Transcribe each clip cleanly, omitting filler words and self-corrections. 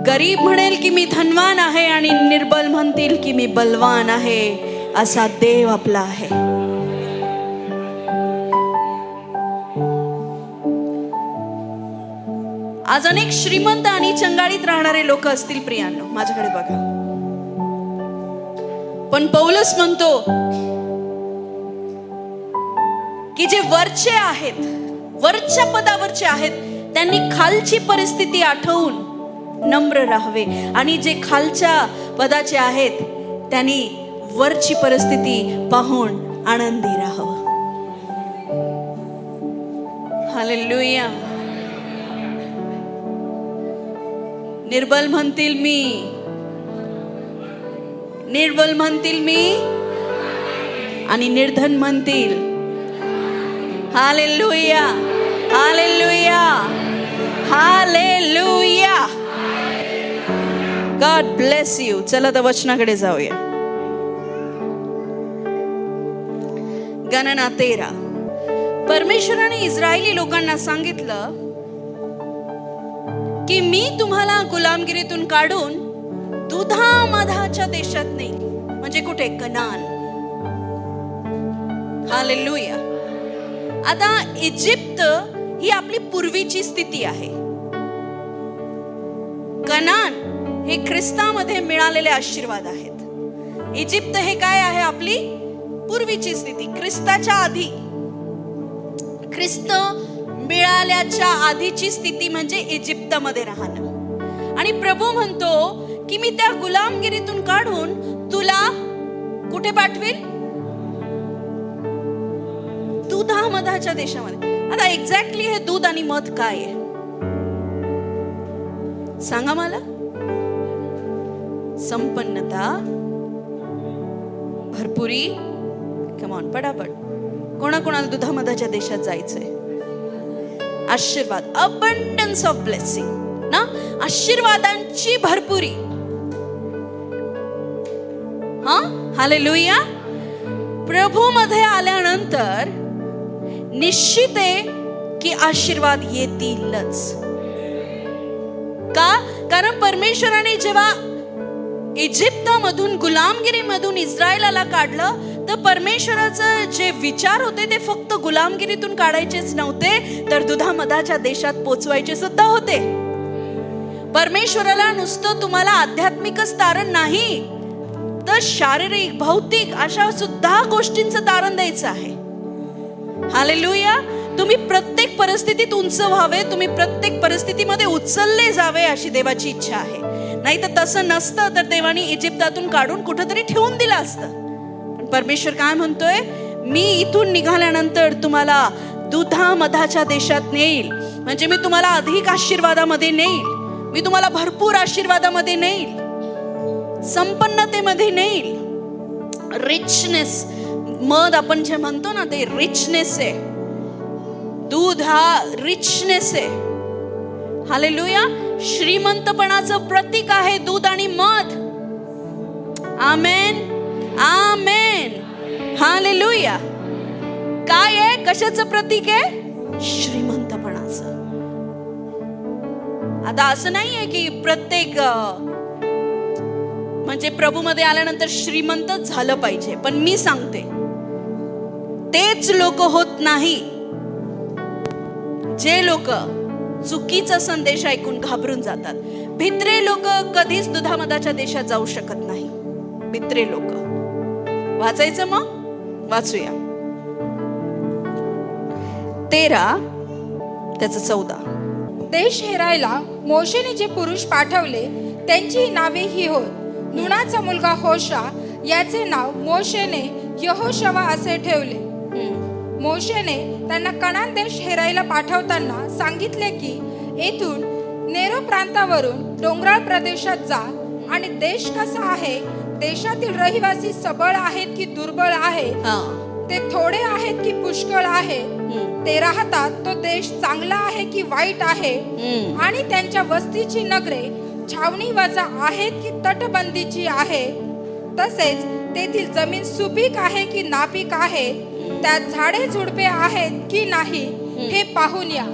गरीब म्हणेल की मी धनवान आहे आणि निर्बल म्हणतील की मी बलवान आहे, असा देव आपला आहे. आज अनेक श्रीमंत आणि चंगाळीत राहणारे लोक असतील प्रियांनो, माझ्याकडे बघा. पण पौलुस म्हणतो की जे वरचे आहेत, वरच्या पदावरचे आहेत, त्यांनी खालची परिस्थिती आठवून नम्र राहावे, आणि जे खालच्या पदाचे आहेत त्यांनी वरची परिस्थिती पाहून आनंदी राहावं. हालेलुया. निर्बल म्हणतील मी आणि निर्धन म्हणतील. Hallelujah, hallelujah, hallelujah. God bless you. चला तर वचनाकडे जाऊया. गणना 13. परमेश्वराने इस्रायली लोकांना सांगितलं की मी तुम्हाला गुलामगिरीतून काढून दुधामधाच्या देशात नेईल. म्हणजे कुठे? कनान. हालेलुया. आता इजिप्त ही आपली पूर्वीची स्थिती आहे. कनान हे ख्रिस्तामध्ये मिळालेले आशीर्वाद आहेत. इजिप्त हे काय आहे? आपली पूर्वीची स्थिती, ख्रिस्ताच्या आधी, ख्रिस्त मिळाल्याच्या आधीची स्थिती म्हणजे इजिप्तमध्ये राहणं. आणि प्रभू म्हणतो की मी त्या गुलामगिरीतून काढून तुला कुठे पाठवेल? दुधामधाच्या देशामध्ये. आता एक्झॅक्टली हे दूध आणि मध काय आहे सांगा मला? संपन्नता, भरपुरी. कम ऑन, पटापट. कोणाकोणाला दुधामधाच्या देशात जायचंय? आशीर्वाद, अबंडन्स ऑफ ब्लेसिंग ना, आशीर्वादांची भरपुरी. हा, हालेलुया. प्रभू मध्ये आल्यानंतर निश्चित आहे की आशीर्वाद येतीलच. का? कारण परमेश्वराने जेव्हा इजिप्तमधून, गुलामगिरीमधून इस्रायलाला काढलं, तर परमेश्वराचं जे विचार होते ते फक्त गुलामगिरीतून काढायचेच नव्हते, तर दुधामधाच्या देशात पोचवायचे सुद्धा होते. परमेश्वराला नुसतं तुम्हाला आध्यात्मिकच तारण नाही, तर शारीरिक, भौतिक अशा सुद्धा गोष्टींचं तारण द्यायचं आहे. हालेलुया. तुम्ही प्रत्येक परिस्थितीत उंच व्हावे, तुम्ही प्रत्येक परिस्थितीमध्ये उचलले जावे, अशी देवाची इच्छा आहे. नाही तर तसं नसतं तर देवाने इजिप्तातून काढून कुठेतरी ठेवून दिलं असतं. पण परमेश्वर काय म्हणतोय? मी इथून निघाल्यानंतर तुम्हाला दुधामधाच्या देशात नेईल. म्हणजे मी तुम्हाला अधिक आशीर्वादामध्ये नेईल, मी तुम्हाला भरपूर आशीर्वादामध्ये नेईल, संपन्नतेमध्ये नेईल. रिचनेस, मध आपण जे म्हणतो ना, ते रिचनेस आहे. दूध हा रिचनेस आहे. हालेलुया. श्रीमंतपणाचं प्रतीक आहे दूध आणि मध. आमेन, आमेन, हालेलुया. काय आहे? कशाचं प्रतीक आहे? श्रीमंतपणाचं. आता असं नाही आहे की प्रत्येक म्हणजे प्रभू मध्ये आल्यानंतर श्रीमंत झालं पाहिजे. पण मी सांगते, तेच लोक होत नाही जे लोक चुकीचा संदेश ऐकून घाबरून जातात. भित्रे लोक कधीच दुधामधाच्या देशात जाऊ शकत नाही. भित्रे लोक. वाचायचं मग? वाचूया. 13 त्याचं 14. देश हेरायला मोशेने जे पुरुष पाठवले त्यांची नावे ही होत. नूनाचा मुलगा होशा, याचे नाव मोशेने यहोशवा असे ठेवले. मोशेने त्यांना कनान देश हेरायला पाठवताना सांगितले की येथून नेरो प्रांतावरून डोंगराळ प्रदेशात जा आणि देश कसा आहे, देशातील रहिवासी सबळ आहेत की दुर्बळ आहेत, ते थोडे आहेत की पुष्कळ आहे, ते राहतात तो देश चांगला आहे की वाईट आहे, आणि त्यांच्या वस्तीची नगरे छावणी वजा आहेत की तटबंदीची आहे, तसेच तेथील जमीन सुपीक आहे की नापीक आहे, त्यात झाडे झुडपे आहेत की नाही, हे पाहून या.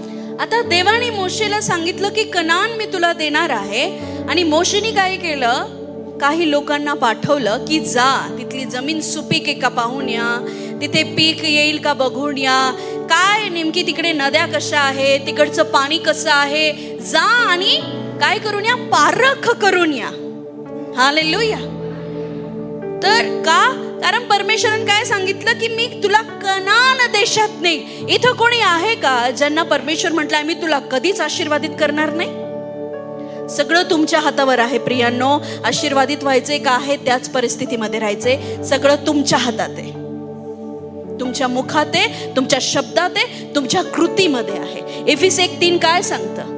आता देवाने मोशेला सांगितलं की कनान मी तुला देणार आहे, आणि मोशेने काय केलं, काही लोकांना पाठवलं की जा तिथली जमीन सुपीक आहे का पाहून या, तिथे पीक येईल का बघून या, काय नेमकी तिकडे नद्या कशा आहे, तिकडचं पाणी कसं आहे, जा आणि काय करून या, पारख करून या. हालेलुया. तर का, कारण परमेश्वराने काय सांगितलं की मी तुला कनान देशात नाही. इथं कोणी आहे का ज्यांना परमेश्वर म्हटलंय मी तुला कधीच आशीर्वादित करणार नाही? सगळं तुमच्या हातावर आहे प्रियांनो. आशीर्वादित व्हायचे का आहे त्याच परिस्थितीमध्ये राहायचे, सगळं तुमच्या हातात आहे, तुमच्या मुखात आहे, तुमच्या शब्दात आहे, तुमच्या कृतीमध्ये आहे. एफिस 1:3 काय सांगतं,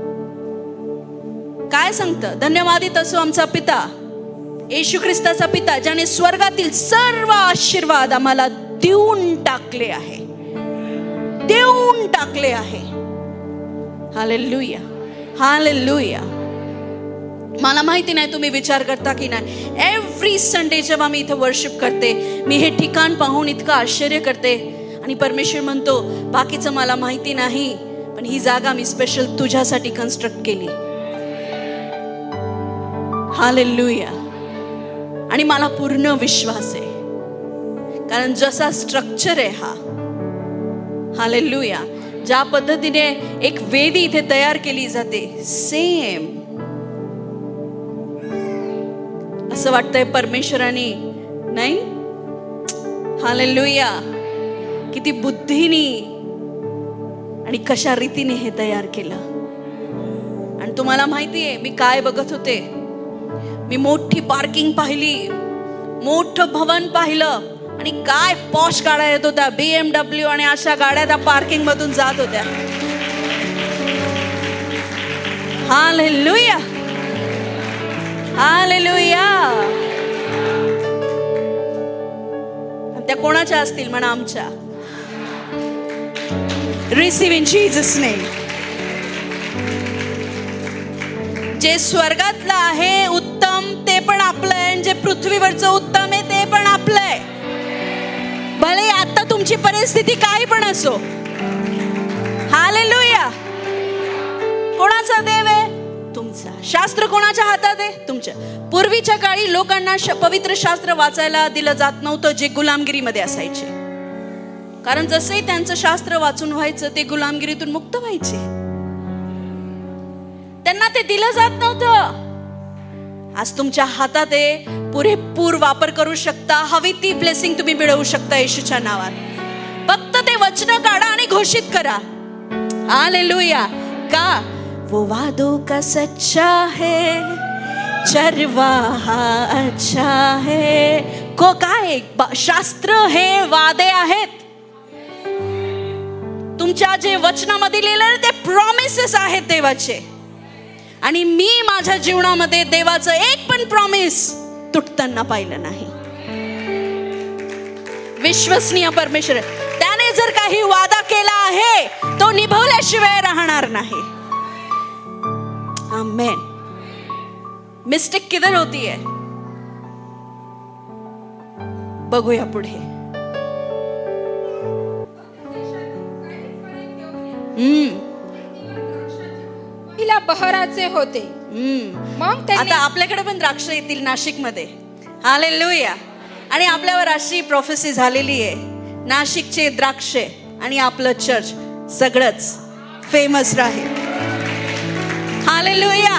काय सांगतं, धन्यवादित असो आमचा पिता येशू ख्रिस्ताचा पिता, ज्याने स्वर्गातील सर्व आशीर्वाद आम्हाला देऊन टाकले आहे, देऊन टाकले आहे. Hallelujah, hallelujah. मला माहिती नाही तुम्ही विचार करता की नाही, एव्हरी संडे जेव्हा मी इथं वर्शिप करते, मी हे ठिकाण पाहून इतकं आश्चर्य करते, आणि परमेश्वर म्हणतो बाकीचं मला माहिती नाही, पण ही जागा मी स्पेशल तुझ्यासाठी कन्स्ट्रक्ट केली. हालेलुया. आणि मला पूर्ण विश्वास आहे, कारण जसा स्ट्रक्चर आहे हा, हालेलुया, ज्या पद्धतीने एक वेदी इथे तयार केली जाते, सेम असं वाटतंय परमेश्वराने नाही, हालेलुया, किती बुद्धीने आणि कशा रीतीने हे तयार केलं. आणि तुम्हाला माहितीये मी काय बघत होते, मी मोठी पार्किंग पाहिली, मोठं भवन पाहिलं, आणि काय पॉश गाड्या येत होत्या, BMW आणि अशा गाड्या त्या पार्किंग मधून जात होत्या. Hallelujah, hallelujah. त्या कोणाच्या असतील म्हणा, आमच्या. Receive in Jesus name. जे स्वर्गातलं आहे उत्तम ते पण आपलं आहे, जे पृथ्वीवरचं उत्तम आहे ते पण आपलं आहे. भले आता तुमची परिस्थिती काही पण असो. हालेलुया. कोणाचा देव आहे? तुमचा. शास्त्र कोणाच्या हातात आहे? तुमच्या. पूर्वीच्या काळी लोकांना पवित्र शास्त्र वाचायला दिलं जात नव्हतं, जे गुलामगिरीमध्ये असायचे, कारण जसंही त्यांचं शास्त्र वाचून व्हायचं ते गुलामगिरीतून मुक्त व्हायचे, त्यांना ते दिलं जात नव्हतं. आज तुमच्या हातात आहे, पुरेपूर वापर करू शकता, हवी ती ब्लेसिंग तुम्ही मिळवू शकता येशूच्या नावात. फक्त ते वचन काढा आणि घोषित करा. हालेलुया. का? वो वादों का सच्चा है, चरवाहा अच्छा है. को काय? शास्त्र हे वादे आहेत. तुमच्या जे वचनामध्ये लिहिलेले ते प्रॉमिसेस आहेत देवाचे, आणि मी माझ्या जीवनामध्ये देवाचं एक पण प्रॉमिस तुटताना पाहिलं नाही. विश्वसनीय परमेश्वर, त्याने जर काही वादा केला आहे तो निभवल्याशिवाय राहणार नाही. आमेन. मिस्टेक किधर होती है? बघूया पुढे. तिला बहराचे होते. मग आता आपल्याकडे पण द्राक्ष येतील नाशिक मध्ये. हालेलुया. आणि आपल्यावर अशी प्रोफेसी झालेली आहे, नाशिकचे द्राक्ष आणि आपलं चर्च सगळंच फेमस राहील. Hallelujah,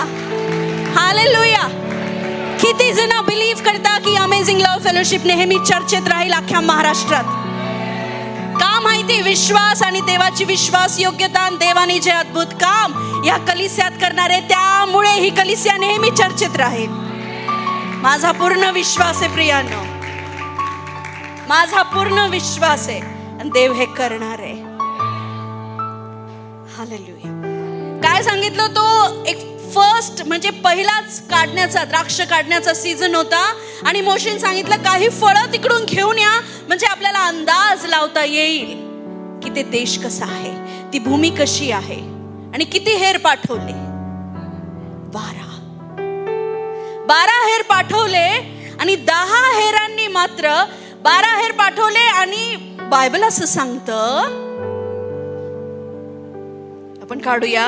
hallelujah. किती जण बिलीव्ह करता की अमेझिंग लव्ह फेलोशिप नेहमी चर्चेत राहील अख्ख्या महाराष्ट्रात? का माहिती? विश्वास आणि देवाची विश्वास योग्यता, देवाने जे अद्भुत काम या कलिस्यात करणार आहे, त्यामुळे ही कलिस्या नेहमी चर्चेत राहील. माझा पूर्ण विश्वास आहे प्रियांनो, माझा पूर्ण विश्वास आहे, आणि देव हे करणार आहे. हालेलुया. काय सांगितलं? तो एक फर्स्ट म्हणजे पहिलाच काढण्याचा, द्राक्ष काढण्याचा सीझन होता, आणि मोशेने सांगितलं काही फळं तिकडून घेऊन या, म्हणजे आपल्याला अंदाज लावता येईल की ते देश कसा आहे, ती भूमी कशी आहे. आणि किती हेर पाठवले? 12 हेर पाठवले, आणि 10 हेरांनी मात्र 12 हेर पाठवले. आणि बायबल असं सांगतं, आपण काढूया.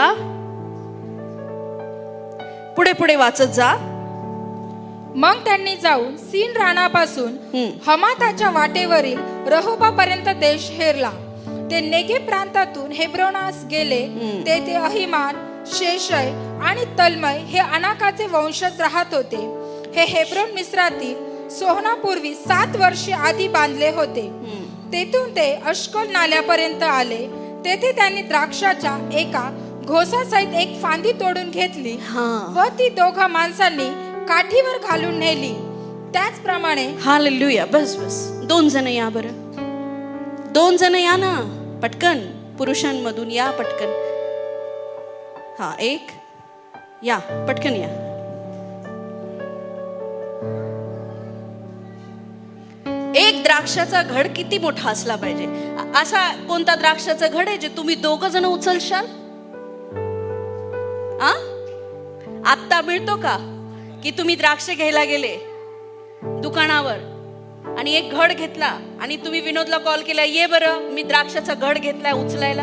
पुढे पुढे वाचत जा. मग त्यांनी जाऊन सीन रानापासून हमाताच्या वाटेवरील रहोबापर्यंत देश हेरला. ते नेगेब प्रांतातून हेब्रोनास गेले. तेथे अहिमान, शेशय आणि तल्मय हे अनाकाचे वंशज राहत होते. हे हेब्रोन मिस्रातील सोहनापूर्वी 7 वर्षे आधी बांधले होते. तेथून ते अश्कोल नाल्यापर्यंत आले. तेथे त्यांनी द्राक्षाच्या एका घोसासहित एक फांदी तोडून घेतली व ती 2 माणसांनी काठीवर घालून नेली. त्याचप्रमाणे हालेलुया. बस बस 2 जण या बरं. 2 जण या ना पटकन. पुरुषांमधून या पटकन. हा 1 या पटकन या. एक द्राक्षाचा घड किती मोठा असला पाहिजे? असा कोणता द्राक्षाचा घड आहे जे तुम्ही 2 जण उचलशाल? आत्ता मिळतो का की तुम्ही द्राक्ष घ्यायला गेले दुकानावर आणि एक घड घेतला आणि तुम्ही विनोदला कॉल केला, ये बरं मी द्राक्षाचा घड घेतलाय उचलायला?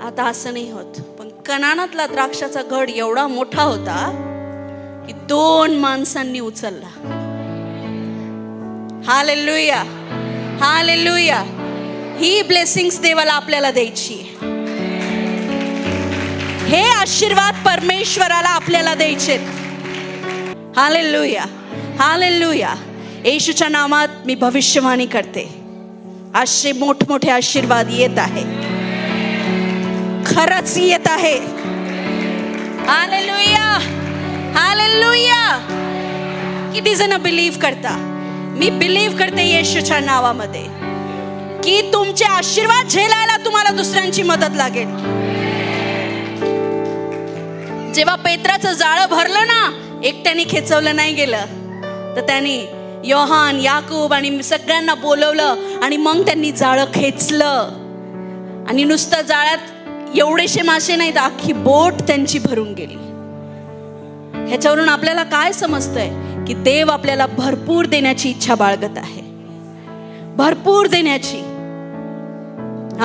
आता असं नाही होत. पण कनानातला द्राक्षाचा घड एवढा मोठा होता की 2 माणसांनी उचलला. Hallelujah, hallelujah. ही ब्लेसिंग्स देवाला आपल्याला द्यायची. हे आशीर्वाद परमेश्वराला आपल्याला द्यायचे. Hallelujah, hallelujah. येशूच्या नामात मी भविष्यवाणी करते, असे मोठमोठे आशीर्वाद येत आहे. खरंच येत आहे. Hallelujah, hallelujah. किती जण बिलीव्ह करता? मी बिलीव्ह करते येशूच्या नावामध्ये की तुमचे आशीर्वाद झेलायला तुम्हाला दुसऱ्यांची मदत लागेल. जेव्हा पेत्राचं जाळं भरलं ना, एकट्याने खेचवलं नाही गेलं, तर त्यांनी योहान, याकूब आणि सगळ्यांना बोलवलं आणि मग त्यांनी जाळं खेचलं. आणि नुसतं जाळ्यात एवढेशे मासे नाहीत, अख्खी बोट त्यांची भरून गेली. ह्याच्यावरून आपल्याला काय समजतंय की देव आपल्याला भरपूर देण्याची इच्छा बाळगत आहे, भरपूर देण्याची.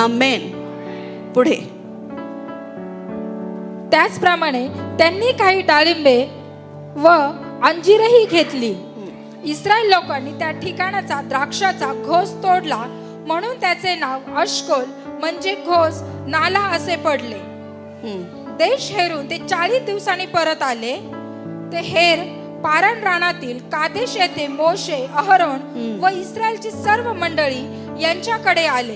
आमेन. पुढे. त्याचप्रमाणे त्यांनी काही डाळिंबे व अंजीरही घेतली. इस्रायल लोकांनी त्या ठिकाणाचा द्राक्षाचा घोस तोडला, म्हणून त्याचे नाव अश्कोल म्हणजे घोस नाला असे पडले. देश हेरून ते 40 दिवसांनी परत आले. ते हेर पारान रानातील कादेश येथे मोशे, अहरोन व इस्रायलची सर्व मंडळी यांच्याकडे आले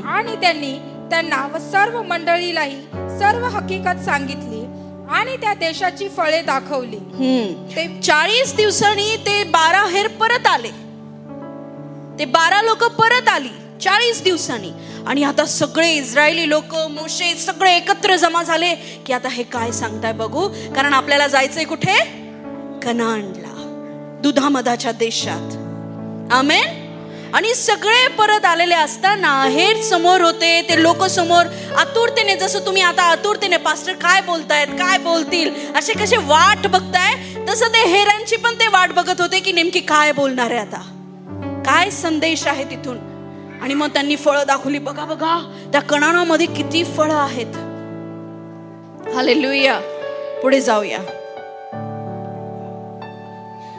आणि त्यांनी त्यांना व सर्व मंडळीलाही सर्व हकीकत सांगितली आणि त्या देशाची फळे दाखवली. ते 40 दिवसांनी ते 12 हेर परत आले. ते 12 लोक परत आली 40 दिवसांनी. आणि आता सगळे इस्रायली लोक, मोशे सगळे एकत्र जमा झाले की आता हे काय सांगताय बघू, कारण आपल्याला जायचंय कुठे? कनानला, दुधामधाच्या देशात. आमेन. आणि सगळे परत आलेले असताना हेर समोर होते. ते लोक समोर आतुरतेने, जसं तुम्ही आता आतुरतेने पास्टर काय बोलतायत, काय बोलतील, असे कसे वाट बघताय, तसं ते हेरांची पण ते वाट बघत होते की नेमकी काय बोलणार आहे, आता काय संदेश आहे तिथून. आणि मग त्यांनी फळं दाखवली. बघा बघा त्या कणानामध्ये किती फळं आहेत. हालेलुया. पुढे जाऊया.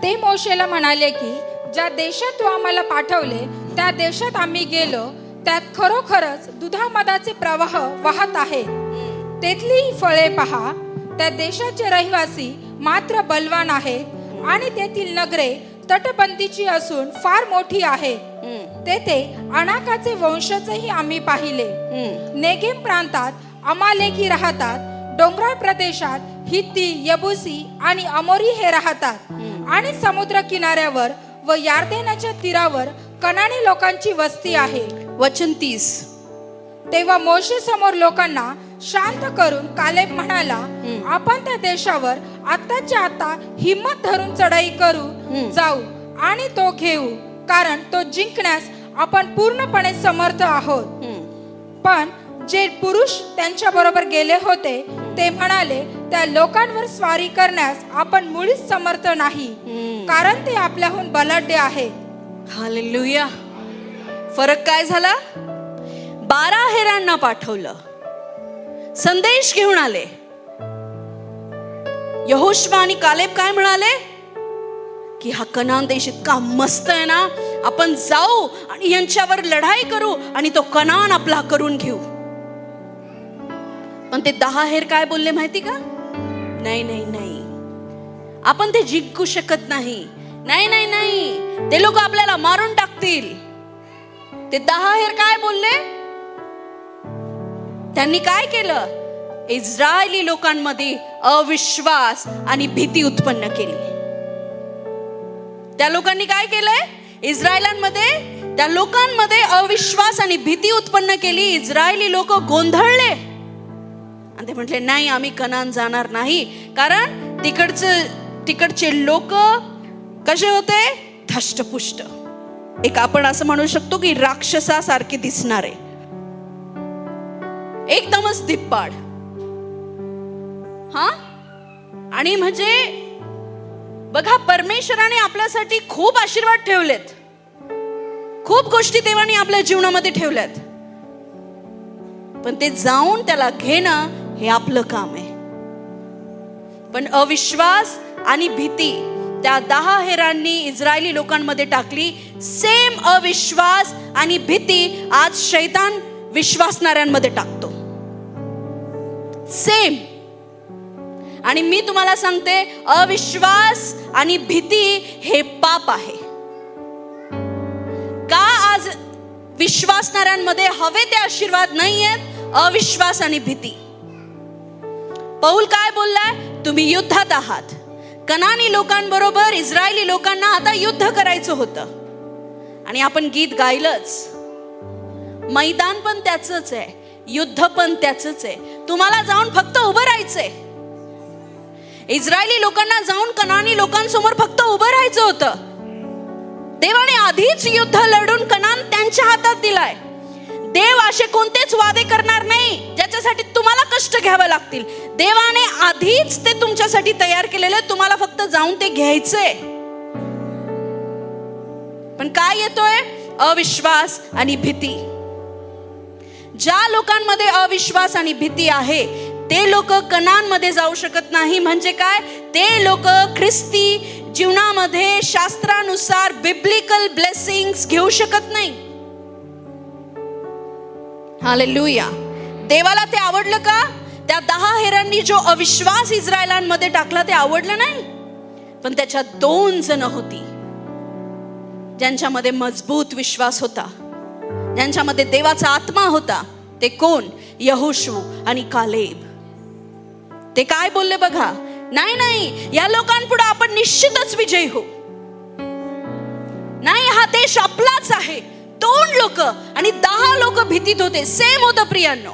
ते मोशेला म्हणाले की ज्या देशात तू आम्हाला पाठवले त्या देशात आम्ही गेलो, त्यात खरोखरच दुधामधाचे प्रवाह वाहत आहेत. तेथली फळे पहा. त्या देशाचे रहिवासी मात्र बलवान आहेत आणि तेथील नगरे तटबंदीची असून फार मोठी आहेत. तेथे अनाकाचे वंशजही आम्ही पाहिले. नेगेम प्रांतात अमालेकी राहतात. डोंगराळ प्रदेशात हित्ती, यबुसी आणि अमोरी हे राहतात. आणि समुद्र किनाऱ्यावर व यार्देनाच्या तीरावर कनानी लोकांची वस्ती आहे. वचन 30. तेव्हा मोशे समोर लोकांना शांत करून कालेब म्हणाला, आपण त्या देशावर आताच्या आता हिम्मत धरून चढाई करू जाऊ आणि तो घेऊ, कारण तो जिंकण्यास आपण पूर्णपणे समर्थ आहोत. पण जे पुरुष त्यांच्या बरोबर गेले होते ते म्हणाले, त्या लोकांवर स्वारी करण्यास आपण मुळीच समर्थ नाही, कारण ते आपल्याहून बलाढ्य आहेत. हालेलुया. फरक काय झाला? 12 हेरांना पाठवलं संदेश घेऊन आले. यहोशुवा आणि कालेब काय म्हणाले की हा कनान देश इतका मस्त आहे ना, आपण जाऊ आणि यांच्यावर लढाई करू आणि तो कनान आपला करून घेऊ. पण ते 10 हेर काय बोलले माहिती का? नाही नाही नाही, आपण ते जिंकू शकत नाही. नाही नाही नाही, ते लोक आपल्याला मारून टाकतील. ते 10 हेर काय बोलले? त्यांनी काय केलं? इस्रायली लोकांमध्ये अविश्वास आणि भीती उत्पन्न केली. त्या लोकांनी काय केलंय? इस्रायलांमध्ये, त्या लोकांमध्ये अविश्वास आणि भीती उत्पन्न केली. इस्रायली लोक गोंधळले आणि ते म्हटले नाही, आम्ही कनान जाणार नाही. कारण तिकडचे लोक कसे होते? धष्टपुष्ट, एक आपण असं म्हणू शकतो की राक्षसासारखे दिसणारे, एकदमच धिप्पाड. हा, आणि म्हणजे बघा, परमेश्वराने आपल्यासाठी खूप आशीर्वाद ठेवलेत, खूप गोष्टी देवाने आपल्या जीवनामध्ये ठेवल्यात, पण ते जाऊन त्याला घेणं हे आपलं काम आहे. पण अविश्वास आणि भीती त्या 10 हेरांनी इस्रायली लोकांमध्ये टाकली. सेम अविश्वास आणि भीती आज शैतान विश्वासणाऱ्यांमध्ये टाकतो. सेम. आणि मी तुम्हाला सांगते, अविश्वास आणि भीती हे पाप आहे. का आज विश्वासणाऱ्यांमध्ये हवे ते आशीर्वाद नाही आहेत? अविश्वास आणि भीती. पौल काय बोललाय? तुम्ही युद्धात आहात. कनानी लोकांबरोबर इस्रायली लोकांना आता युद्ध करायचं होतं आणि आपण गीत गायलंच. मैदान पण त्याचंच आहे, युद्ध पण त्याचंच आहे. तुम्हाला जाऊन फक्त उभं राहायचंय. इस्रायली लोकांना जाऊन कनानी लोकांसमोर फक्त उभं राहायचं होतं. देवाने आधीच युद्ध लढून कनान त्यांच्या हातात दिलाय. देव असे कोणतेच वादे करणार नाही ज्याच्यासाठी तुम्हाला कष्ट घ्यावे लागतील. देवाने आधीच ते तुमच्यासाठी तयार केलेले, तुम्हाला फक्त जाऊन ते घ्यायचंय. पण काय येतोय? अविश्वास आणि भीती. ज्या लोकांमध्ये अविश्वास आणि भीती आहे ते लोक कनानमध्ये जाऊ शकत नाही. म्हणजे काय? ते लोक ख्रिस्ती जीवनामध्ये शास्त्रानुसार बिब्लिकल ब्लेसिंग्स घेऊ शकत नाही. हालेलुया. देवाला ते आवडलं का? त्या 10 हेरांनी जो अविश्वास इस्रायलांमध्ये टाकला ते आवडलं नाही. पण त्याच्यात 2 जण होती ज्यांच्यामध्ये मजबूत विश्वास होता, ज्यांच्यामध्ये देवाचा आत्मा होता. ते कोण? यहोशू आणि कालेब. ते काय बोलले बघा? नाही नाही, या लोकांपुढे आपण निश्चितच विजयी होऊ. नाही, हा देश आपलाच आहे. 2 लोक आणि 10 लोक भीतीत होते. सेम होतं प्रियांनो.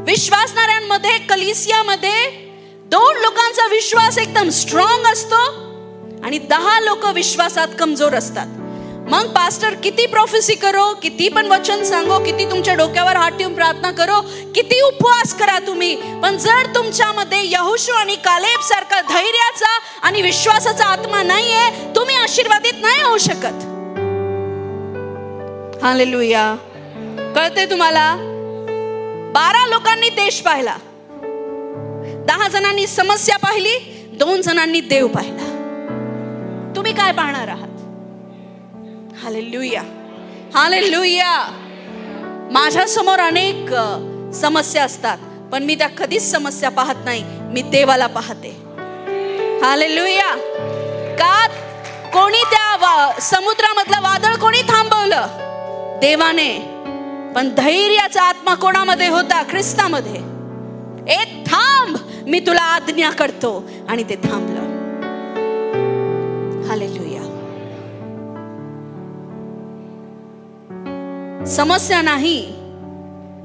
विश्वासणाऱ्यांमध्ये, कलिसियामध्ये 2 लोकांचा विश्वास एकदम स्ट्रॉंग असतो आणि 10 लोक विश्वासात कमजोर असतात. मग पास्टर किती प्रोफेसी करो, किती पण वचन सांगो, किती तुमच्या डोक्यावर हात ठेवून प्रार्थना करो, किती उपवास करा तुम्ही, पण जर तुमच्यामध्ये यहोशू आणि कालेब सारखा धैर्याचा आणि विश्वासाचा आत्मा नाहीये, तुम्ही आशीर्वादित नाही होऊ शकत. हालेलुया. कळते तुम्हाला? 12 लोकांनी देश पाहिला, 10 जणांनी समस्या पाहिली, 2 जणांनी देव पाहिला. तुम्ही काय पाहणार आहात? हालेलुया. हालेलुया. माझ्या समोर अनेक समस्या असतात, पण मी त्या कधीच समस्या पाहत नाही, मी देवाला पाहते. हालेलुया. का? कोणी त्या समुद्रामधलं वादळ कोणी थांबवलं? देवाने. पण धैर्याचा आत्मा कोणामध्ये होता? ख्रिस्तामध्ये. ए थांब, मी तुला आज्ञा करतो, आणि ते थांबलं. हालेलुया. समस्या नाही,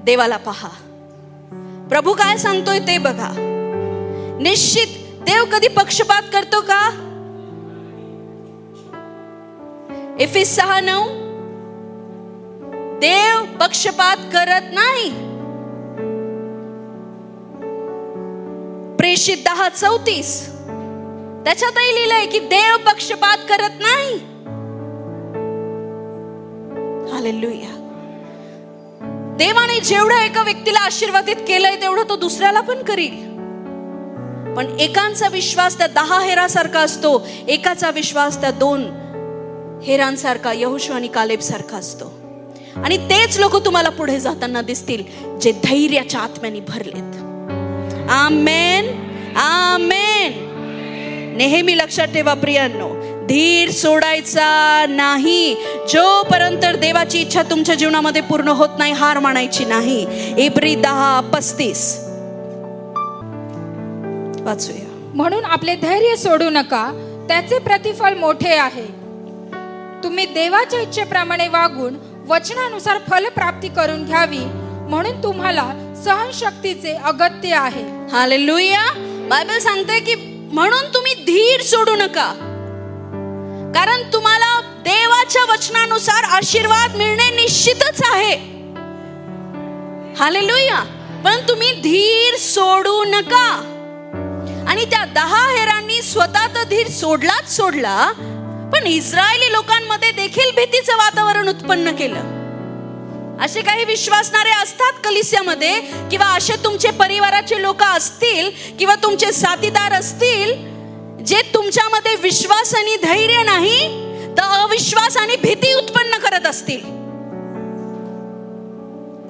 देवाला पहा. प्रभू काय सांगतोय ते बघा. निश्चित देव कधी पक्षपात करतो का? एफेस 6:9. देव पक्षपात करत नाही. प्रेषित 10:34 त्याच्यातही लिहिलंय की देव पक्षपात करत नाही. हालेलुया. देवाने जेवढं एका व्यक्तीला आशीर्वादित केलंय तेवढं तो दुसऱ्याला पण करील. पण एकांचा विश्वास त्या 10 हेरासारखा असतो, एकाचा विश्वास त्या 2 हेरांसारखा, यहोशू आणि कालेब सारखा असतो. आणि तेच लोक तुम्हाला पुढे जाताना दिसतील जे धैर्याच्या आत्म्याने भरलेत. आमेन, आमेन. नेहमी लक्षात ठेवा प्रियांनो, धीर सोडायचा नाही. जोपर्यंत देवाची इच्छा तुमच्या जीवनामध्ये पूर्ण होत नाही, हार मानायची नाही. इब्री 10:35 वाचूया. म्हणून आपले धैर्य सोडू नका, त्याचे प्रतिफल मोठे आहे. तुम्ही देवाच्या इच्छेप्रमाणे वागून वचनानुसार फलप्राप्ती करून घ्यावी, म्हणून तुम्हाला सहनशक्तीचे अगत्य आहे. हालेलुया. बायबल सांगते की म्हणून तुम्ही धीर सोडू नका, कारण तुम्हाला देवाच्या वचनानुसार आशीर्वाद मिळणे निश्चितच आहे. हालेलुया. पण तुम्ही धीर सोडू नका. आणि त्या 10 हेरांनी स्वतः तर धीर सोडलाच सोडला, पण इस्रायली लोकांमध्ये देखील भीतीचं वातावरण उत्पन्न केलं. असे काही विश्वासणारे असतात कलिसियामध्ये, किंवा असे तुमचे परिवाराचे लोक असतील किंवा तुमचे साथीदार असतील जे तुमच्यामध्ये विश्वास आणि धैर्य नाही तर अविश्वास आणि भीती उत्पन्न करत असतील.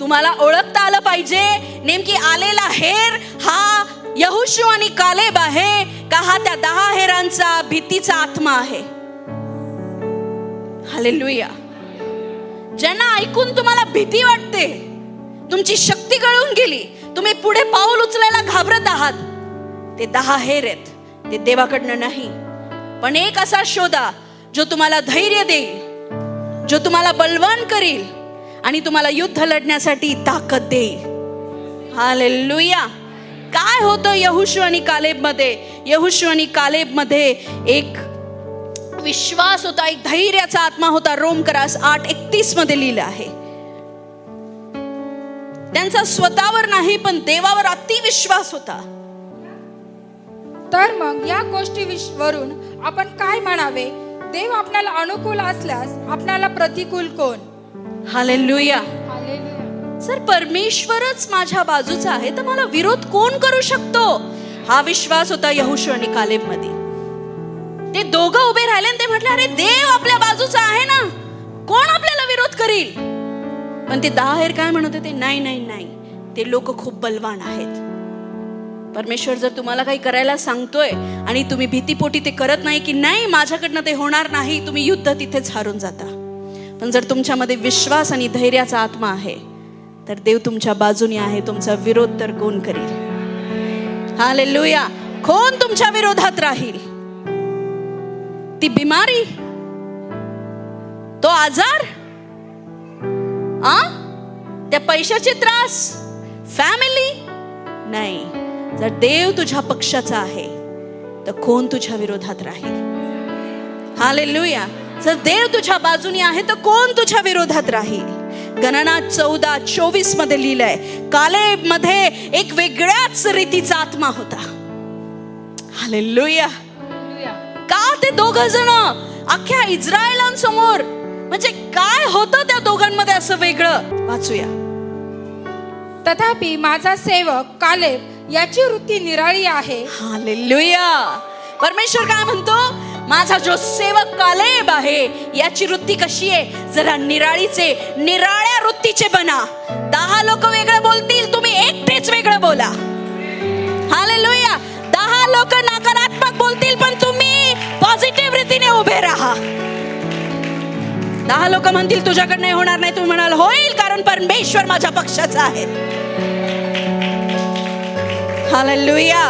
तुम्हाला ओळखता आलं पाहिजे नेमकी आलेला हेर हा यहोशू आणि कालेब आहे का हा त्या 10 हेरांचा भीतीचा आत्मा आहे. हालेलुया. ज्यांना ऐकून तुम्हाला भीती वाटते, तुमची शक्ती गळून गेली, तुम्ही पुढे पाऊल उचलायला घाबरत आहात, ते 10 हेर आहेत, ते देवाकडनं नाही. पण एक असा शोधा जो तुम्हाला धैर्य देईल, जो तुम्हाला बलवान करील आणि तुम्हाला युद्ध लढण्यासाठी ताकद देईल. हालेलुया. काय होतं यहोशू आणि कालेब मध्ये? यहोशू आणि कालेब मध्ये एक विश्वास होता, एक धैर्याचा आत्मा होता. रोमकरास 8:31 मध्ये लिहिलं आहे. त्यांचा स्वतःवर नाही पण देवावर अति विश्वास होता. तर मग या गोष्टी वरून आपण काय म्हणावे? देव आपल्याला अनुकूल असल्यास आपल्याला प्रतिकूल कोण? हालेलुया. हालेलुया. सर, परमेश्वरच माझ्या बाजूचा आहे तर मला विरोध कोण करू शकतो? हा विश्वास होता यहोशू आणि कालेब मध्ये. ते दोघं उभे राहिले आणि ते म्हटले, अरे देव आपल्या बाजूचा आहे ना, कोण आपल्याला विरोध करील? पण ते 10 हेर काय म्हणत होते? नाही नाही नाही, ते लोक खूप बलवान आहेत. परमेश्वर जर तुम्हाला काही करायला सांगतोय आणि तुम्ही भीतीपोटी ते करत नाही की नाही माझ्याकडनं ते होणार नाही, तुम्ही युद्ध तिथेच हारून जाता. पण जर तुमच्यामध्ये विश्वास आणि धैर्याचा आत्मा आहे तर देव तुमच्या बाजूने आहे. तुमचा विरोध तर कोण करील? हालेलुया. कोण तुमच्या विरोधात राहील? ती बिमारी, तो आजार, त्या पैशाचे त्रास, फॅमिली? नाही. जर देव तुझ्या पक्षाचा आहे तर कोण तुझ्या विरोधात राहील? हालेलुया. जर देव तुझ्या बाजूने आहे तर कोण तुझ्या विरोधात राहील? गणना 14:24 मध्ये लिहिलंय, कालेब मध्ये एक वेगळ्याच रीतीचा आत्मा होता. हालेलुया. का ते 2 जण अख्ख्या इस्रायलांसमोर, म्हणजे काय होतं त्या दोघांमध्ये असं वेगळं? वाचूया. तथापि माझा सेवक कालेब याची वृत्ती निराळी आहे. हालेलुया. परमेश्वर काय म्हणतो? माझा जो सेवक कालेब आहे याची वृत्ती कशी आहे? जरा निराळीचे, निराळ्या वृत्तीचे बना. 10 लोक वेगळं बोलतील, तुम्ही एकटेच वेगळं बोला. हालेलुया. 10 लोक नकारात्मक बोलतील पण तुम्ही पॉझिटिव्ह रीतीने उभे राहा. 10 लोक म्हणतील तुझ्याकडनं होणार नाही, तुम्ही म्हणाल होईल कारण परमेश्वर माझ्या पक्षाचा आहे. हालेलुया.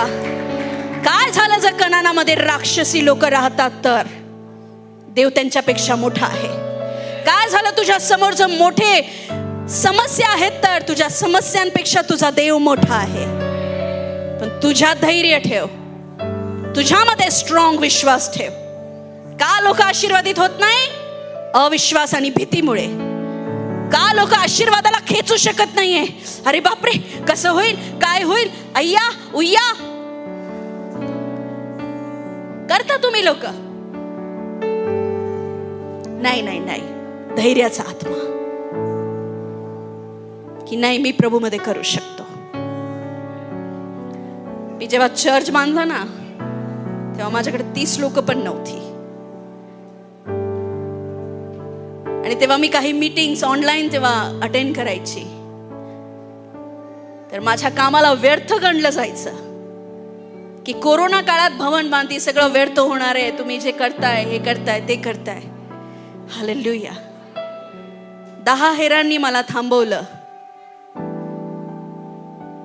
काय झालं जर कनानामध्ये राक्षसी लोक राहतात तर देव त्यांच्यापेक्षा मोठा आहे. काय झालं तुझ्या समोर जर मोठे समस्या आहेत तर तुझ्या समस्यांपेक्षा तुझा देव मोठा आहे. पण तुझ्यात धैर्य ठेव, तुझ्यामध्ये स्ट्रॉंग विश्वास ठेव. का लोक आशीर्वादित होत नाही? अविश्वास आणि भीतीमुळे. का लोक आशीर्वादाला खेचू शकत नाहीये? अरे बापरे, कसं होईल, काय होईल, अय्या उय्या करता तुम्ही लोक. नाही नाही नाही, धैर्याचा आत्मा की नाही, मी प्रभूमध्ये करू शकतो. मी जेव्हा चर्च बांधला ना, तेव्हा माझ्याकडे 30 लोक पण नव्हती. आणि तेव्हा मी काही मीटिंग्स ऑनलाईन तेव्हा अटेंड करायची. तर माझ्या कामाला व्यर्थ गणलं जायचं की कोरोना काळात भवन बांधती, सगळं व्यर्थ होणार आहे, तुम्ही जे करताय, हे करताय, ते करताय. हालेलुया. 10 हेरांनी मला थांबवलं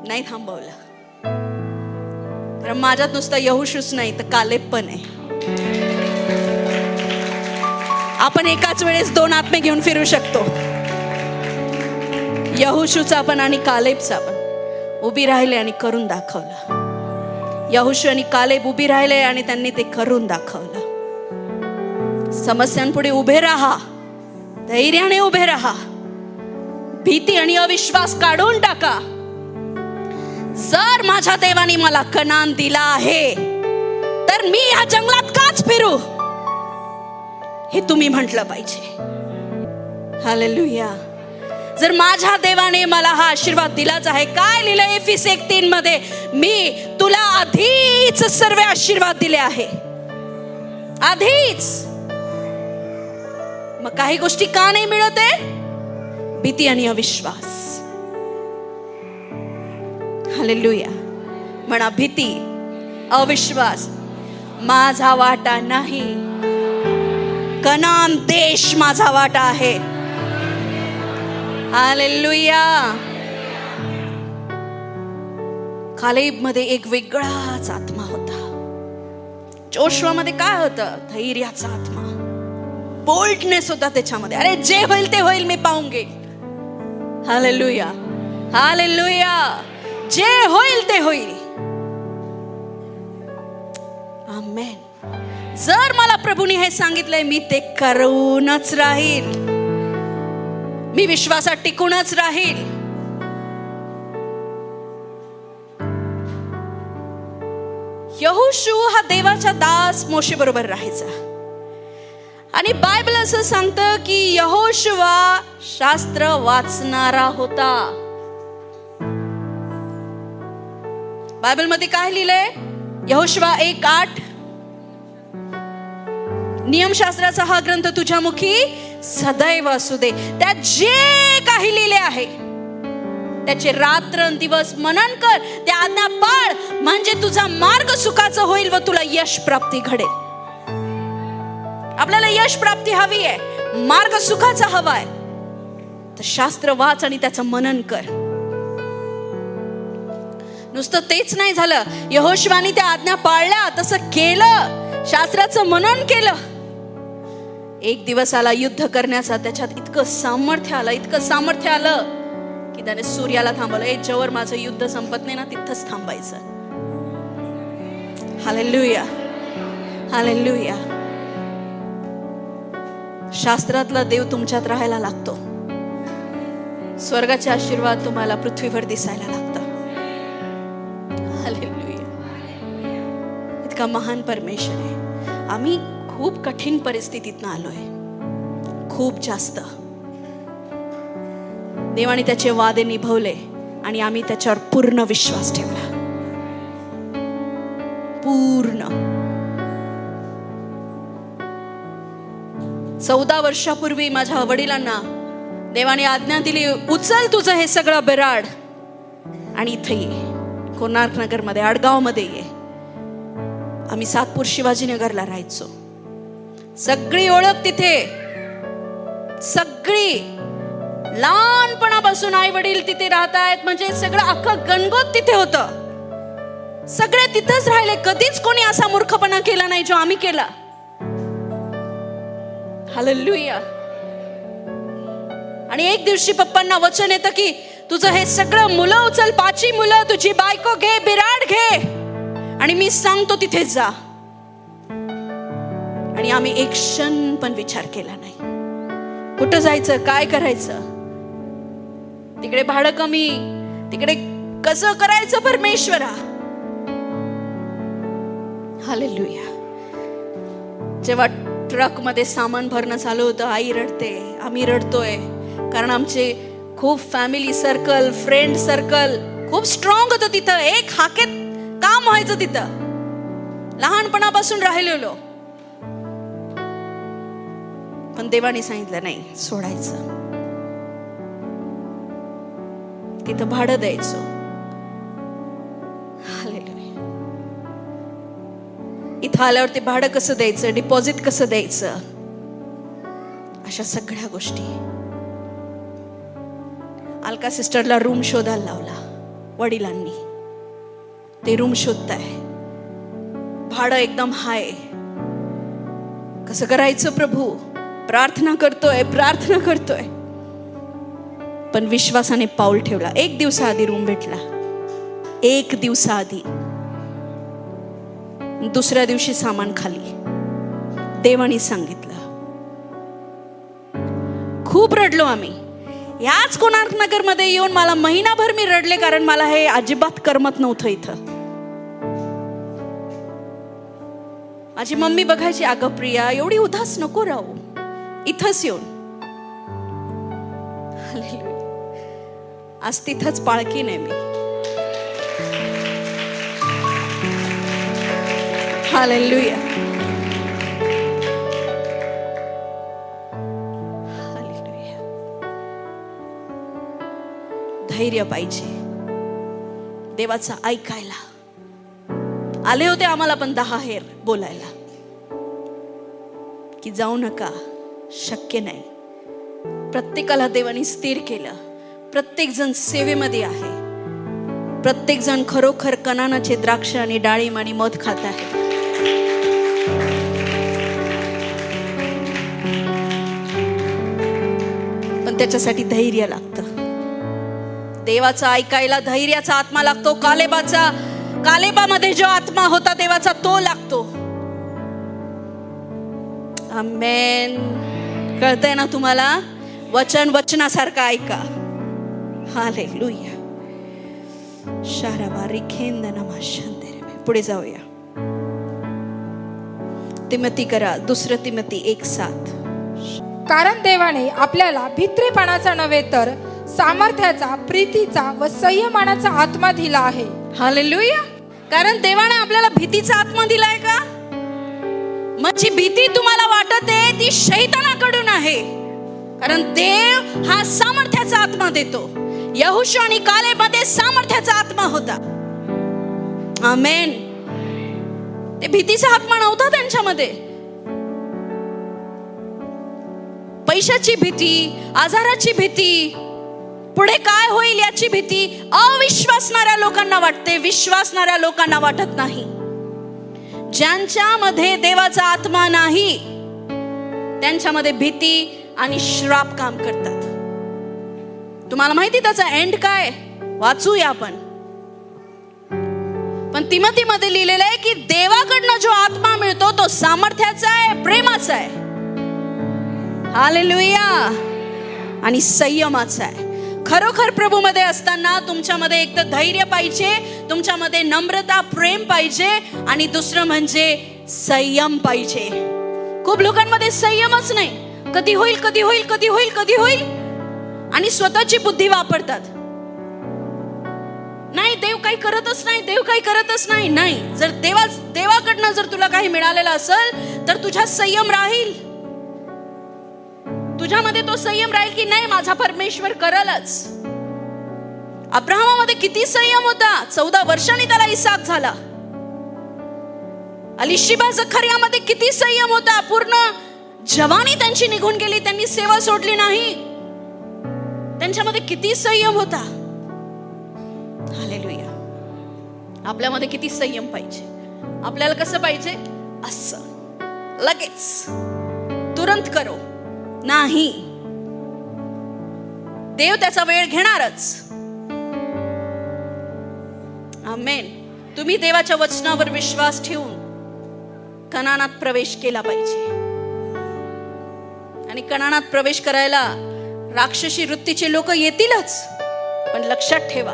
नाही, थांबवलं. कारण माझ्यात नुसतं यहोशूच नाही तर कालेब पण आहे. आपण एकाच वेळेस 2 आत्मे घेऊन फिरू शकतो. यहोशूचा पण आणि कालेबचा पण. उभी राहिले आणि करून दाखवलं. यहोशू आणि कालेब उभी राहिले आणि त्यांनी ते करून दाखवलं. समस्यांपुढे उभे राहा, धैर्याने उभे राहा, भीती आणि अविश्वास काढून टाका. जर माझ्या देवाने मला कनान दिला आहे तर मी या जंगलात काच फिरू, हे तुम्ही म्हटलं पाहिजे. हालेलुया. जर माझ्या देवाने मला हा आशीर्वाद दिलाच आहे, काय लिहिलं एफिसी 1:3 मध्ये, मी तुला आधीच सर्व आशीर्वाद दिले आहे, आधीच. मग काही गोष्टी का नाही मिळत आहे? भीती आणि अविश्वास. हालेलुया. म्हणा, भीती, अविश्वास माझा वाटा नाही. कनान देश माझा वाटा आहे. हालेलुया. कालेब मध्ये एक वेगळाच आत्मा होता. जोशुआ मध्ये काय होतं? धैर्याचा आत्मा, बोल्डनेस होता त्याच्यामध्ये. अरे जे होईल ते होईल, मी पाहून घेईल. Hallelujah, hallelujah. जे होईल ते होईल. आमेन. जर मला प्रभूने हे सांगितलंय, मी ते करूनच राहील. मी विश्वासात टिकूनच राहील. यहोशू हा देवाचा दास मोशे बरोबर राहायचा. आणि बायबल असं सांगतं की यहोशुवा शास्त्र वाचणारा होता. बायबल मध्ये काय लिहिलंय? यहोशुवा 1:8, नियमशास्त्राचा हा ग्रंथ तुझ्या मुखी सदैव असू दे. त्यात जे काही लिहिले आहे त्याचे रात्रंदिवस मनन कर, त्या आज्ञा पाळ, म्हणजे तुझा मार्ग सुखाचा होईल व तुला यश प्राप्ती घडेल. आपल्याला यश प्राप्ती हवी आहे, मार्ग सुखाचा हवाय, तर शास्त्र वाच आणि त्याचं मनन कर. नुसतं तेच नाही झालं, यहोशुवाने त्या आज्ञा पाळल्या, तसं केलं, शास्त्राचं मनन केलं. एक दिवस आला युद्ध करण्याचा, त्याच्यात इतकं सामर्थ्य आलं की त्याने सूर्याला थांबवलं. जोवर माझं युद्ध संपत नाही ना, तिथंच थांबायचं. Hallelujah, hallelujah. शास्त्रातला देव तुमच्यात राहायला लागतो. स्वर्गाचे आशीर्वाद तुम्हाला पृथ्वीवर दिसायला लागतं. हालेलुया. इतका महान परमेश्वर आहे. आम्ही खूप कठीण परिस्थितीतनं आलोय, खूप जास्त. देवाने त्याचे वादे निभवले आणि आम्ही त्याच्यावर पूर्ण विश्वास ठेवला. पूर्ण. 14 वर्षापूर्वी माझ्या वडिलांना देवाने आज्ञा दिली, उचल तुझं हे सगळं बिराड आणि इथे ये, कोणार्क नगर मध्ये, आडगाव मध्ये ये. आम्ही सातपूर शिवाजीनगरला राहायचो. सगळी ओळख तिथे, सगळी. लहानपणापासून आई वडील तिथे राहतायत, म्हणजे सगळं अख्खं गणगोत तिथे होतं. सगळे तिथेच राहिले. कधीच कोणी असा मूर्खपणा केला नाही जो आम्ही केला. हालेलुया. आणि एक दिवशी पप्पांना वचन येतं की तुझं हे सगळं मुलं उचल, 5 मुलं, तुझी बायको घे, बिराड घे, आणि मी सांगतो तिथे जा. आणि आम्ही एक क्षण पण विचार केला नाही, कुठं जायचं, काय करायचं. तिकडे भाडं कमी, तिकडे कसं करायचं परमेश्वरा. हालेलुया. जेव्हा ट्रक मध्ये सामान भरणं चालू होतं, आई रडते, आम्ही रडतोय, कारण आमचे खूप फॅमिली सर्कल, फ्रेंड सर्कल खूप स्ट्रॉंग होतं तिथं. एक हाकेत काम व्हायचं तिथं, लहानपणापासून राहिलेलो. पण देवाने सांगितलं नाही, सोडायचं. तिथं भाडं द्यायचं. हालेलुया. इथं आल्यावर ते भाडं कसं द्यायचं, डिपॉझिट कसं द्यायचं, अशा सगळ्या गोष्टी. अलका सिस्टरला रूम शोधायला लावला वडिलांनी. ते रूम शोधताय, भाडं एकदम हाय. कसं करायचं प्रभू? प्रार्थना करतोय. पण विश्वासाने पाऊल ठेवला. 1 दिवसाआधी रूम भेटला, 1 दिवसाआधी. दुसऱ्या दिवशी सामान खाली. देवाने सांगितलं. खूप रडलो आम्ही. याच कोणार्क नगर मध्ये येऊन मला महिनाभर मी रडले, कारण मला हे अजिबात करमत नव्हतं इथं. माझी मम्मी बघायची, अगं प्रिया एवढी उदास नको राहू, इथंच येऊन. आज तिथंच पाळकी नाही मी. हालेलुया. धैर्य पाहिजे देवाचं ऐकायला. आले होते आम्हाला पण 10 हेर बोलायला की जाऊ नका, शक्य नाही. प्रत्येकाला देवाने स्थिर केलं. प्रत्येक जण सेवेमध्ये आहे. प्रत्येक जण खरोखर कनानाचे द्राक्ष आणि डाळिंब आणि मध खात आहे. पण त्याच्यासाठी धैर्य लागतं. देवाचं ऐकायला धैर्याचा आत्मा लागतो. कालेबामध्ये जो आत्मा होता देवाचा, तो लागतो. आमेन. कळतंय ना तुम्हाला? वचनासारखं ऐका. हालेलुया. शाराबारी खेंदनमाशांतेरे. पुढे जाऊया. तिमोथी करा, 2 तिमोथी 1:7. कारण देवाने आपल्याला भित्रेपणाचा नव्हे तर सामर्थ्याचा, प्रीतीचा व संयमानाचा आत्मा दिला आहे. हालेलुया. कारण देवाने आपल्याला भीतीचा आत्मा दिलाय का? मग जी भीती तुम्हाला वाटत आहे ती शैतानाकडून आहे. कारण देव हा सामर्थ्याचा आत्मा देतो. यहोशू आणि कालेबमध्ये सामर्थ्याचा आत्मा होता. आमेन. ते भीतीचा आत्मा नव्हता त्यांच्यामध्ये. पैशाची भीती, आजाराची भीती, पुढे काय होईल याची भीती अविश्वासणाऱ्या लोकांना वाटते. विश्वासणाऱ्या लोकांना वाटत नाही. ज्यांच्यामध्ये देवाचा आत्मा नाही त्यांच्यामध्ये भीती आणि श्राप काम करतात. तुम्हाला माहिती त्याचा एंड काय? वाचूया आपण. पण तिमोथीमध्ये लिहिलेलं आहे की देवाकडनं जो आत्मा मिळतो तो सामर्थ्याचा आहे, प्रेमाचा आहे. हालेलुया. आणि संयमाचा आहे. खरोखर प्रभूमध्ये असताना तुमच्यामध्ये एक तर धैर्य पाहिजे, तुमच्यामध्ये नम्रता, प्रेम पाहिजे, आणि दुसरं म्हणजे संयम पाहिजे. खूप लोकांमध्ये संयमच नाही. कधी होईल आणि स्वतःची बुद्धी वापरतात. नाही, देव काही करतच नाही. जर देवाकडनं जर तुला काही मिळालेलं असेल तर तुझ्यात संयम राहील. तुझ्यामध्ये तो संयम राहील की नाही, माझा परमेश्वर करलच. अब्राहमामध्ये किती संयम होता. 14 वर्षांनी त्याला इसाक झाला. अलिशिबा जखरियामध्ये किती संयम होता. पूर्ण जवानी त्यांची निघून गेली, त्यांनी सेवा सोडली नाही. त्यांच्यामध्ये किती संयम होता. हालेलुया. आपल्यामध्ये किती संयम पाहिजे. आपल्याला कसं पाहिजे? असं लगेच तुरंत करो नाही. देव त्याचा वेळ घेणारच. आमेन. तुम्ही देवाच्या वचनावर विश्वास ठेवून कनानात प्रवेश केला पाहिजे. आणि कनानात प्रवेश करायला राक्षसी वृत्तीचे लोक येतीलच. पण लक्षात ठेवा,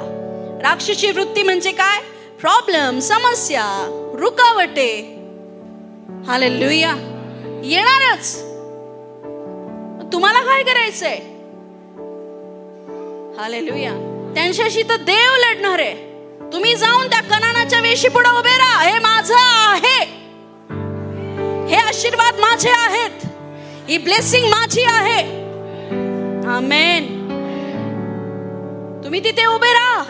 राक्षसी वृत्ती म्हणजे काय? प्रॉब्लेम, समस्या, रुकावटे. हालेलुया. येणारच. तुम्हाला काय करायचंय? हालेलुया. त्यांच्याशी तर देव लढणार आहे. तुम्ही जाऊन त्या कनानाच्या वेशी पुढे उभे राहा. हे माझं आहे, हे आशीर्वाद माझे आहेत, ही ब्लेसिंग माझी आहे. आमेन. तुम्ही तिथे उभे राहा.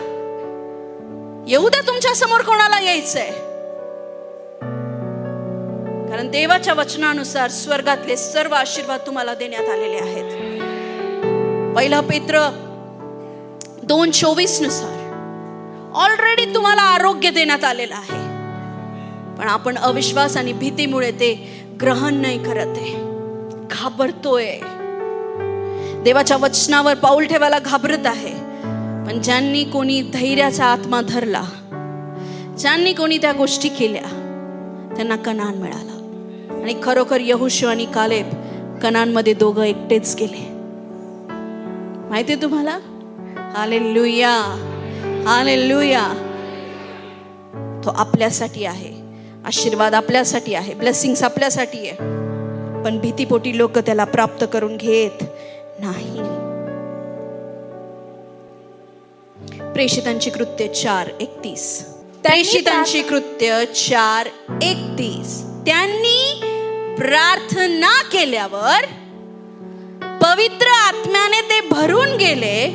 येऊ द्या तुमच्या समोर कोणाला यायचंय, कारण देवाच्या वचनानुसार स्वर्गातले सर्व आशीर्वाद तुम्हाला देण्यात आलेले आहेत. 1 पेत्र 2:24 नुसार ऑलरेडी तुम्हाला आरोग्य देण्यात आलेलं आहे, पण आपण अविश्वास आणि भीतीमुळे ते ग्रहण नाही करत आहे, घाबरतोय. देवाच्या वचनावर पाऊल ठेवायला घाबरत आहे. पण ज्यांनी कोणी धैर्याचा आत्मा धरला, ज्यांनी कोणी त्या गोष्टी केल्या, त्यांना कनान मिळाला. आणि खरोखर यहोशू आणि कालेब कनानमध्ये दोघं एकटेच गेले. माहितीये तुम्हाला? Hallelujah, hallelujah. तो आपल्यासाठी आहे, आशीर्वाद आपल्यासाठी आहे, ब्लेसिंग्स आपल्यासाठी आहे. पण भीतीपोटी लोक त्याला प्राप्त करून घेत नाही. प्रेषितांची कृत्य 4:31. प्रेषितांची कृत्य 4:31. त्यांनी प्रार्थना केल्यावर पवित्र आत्म्याने ते भरून गेले.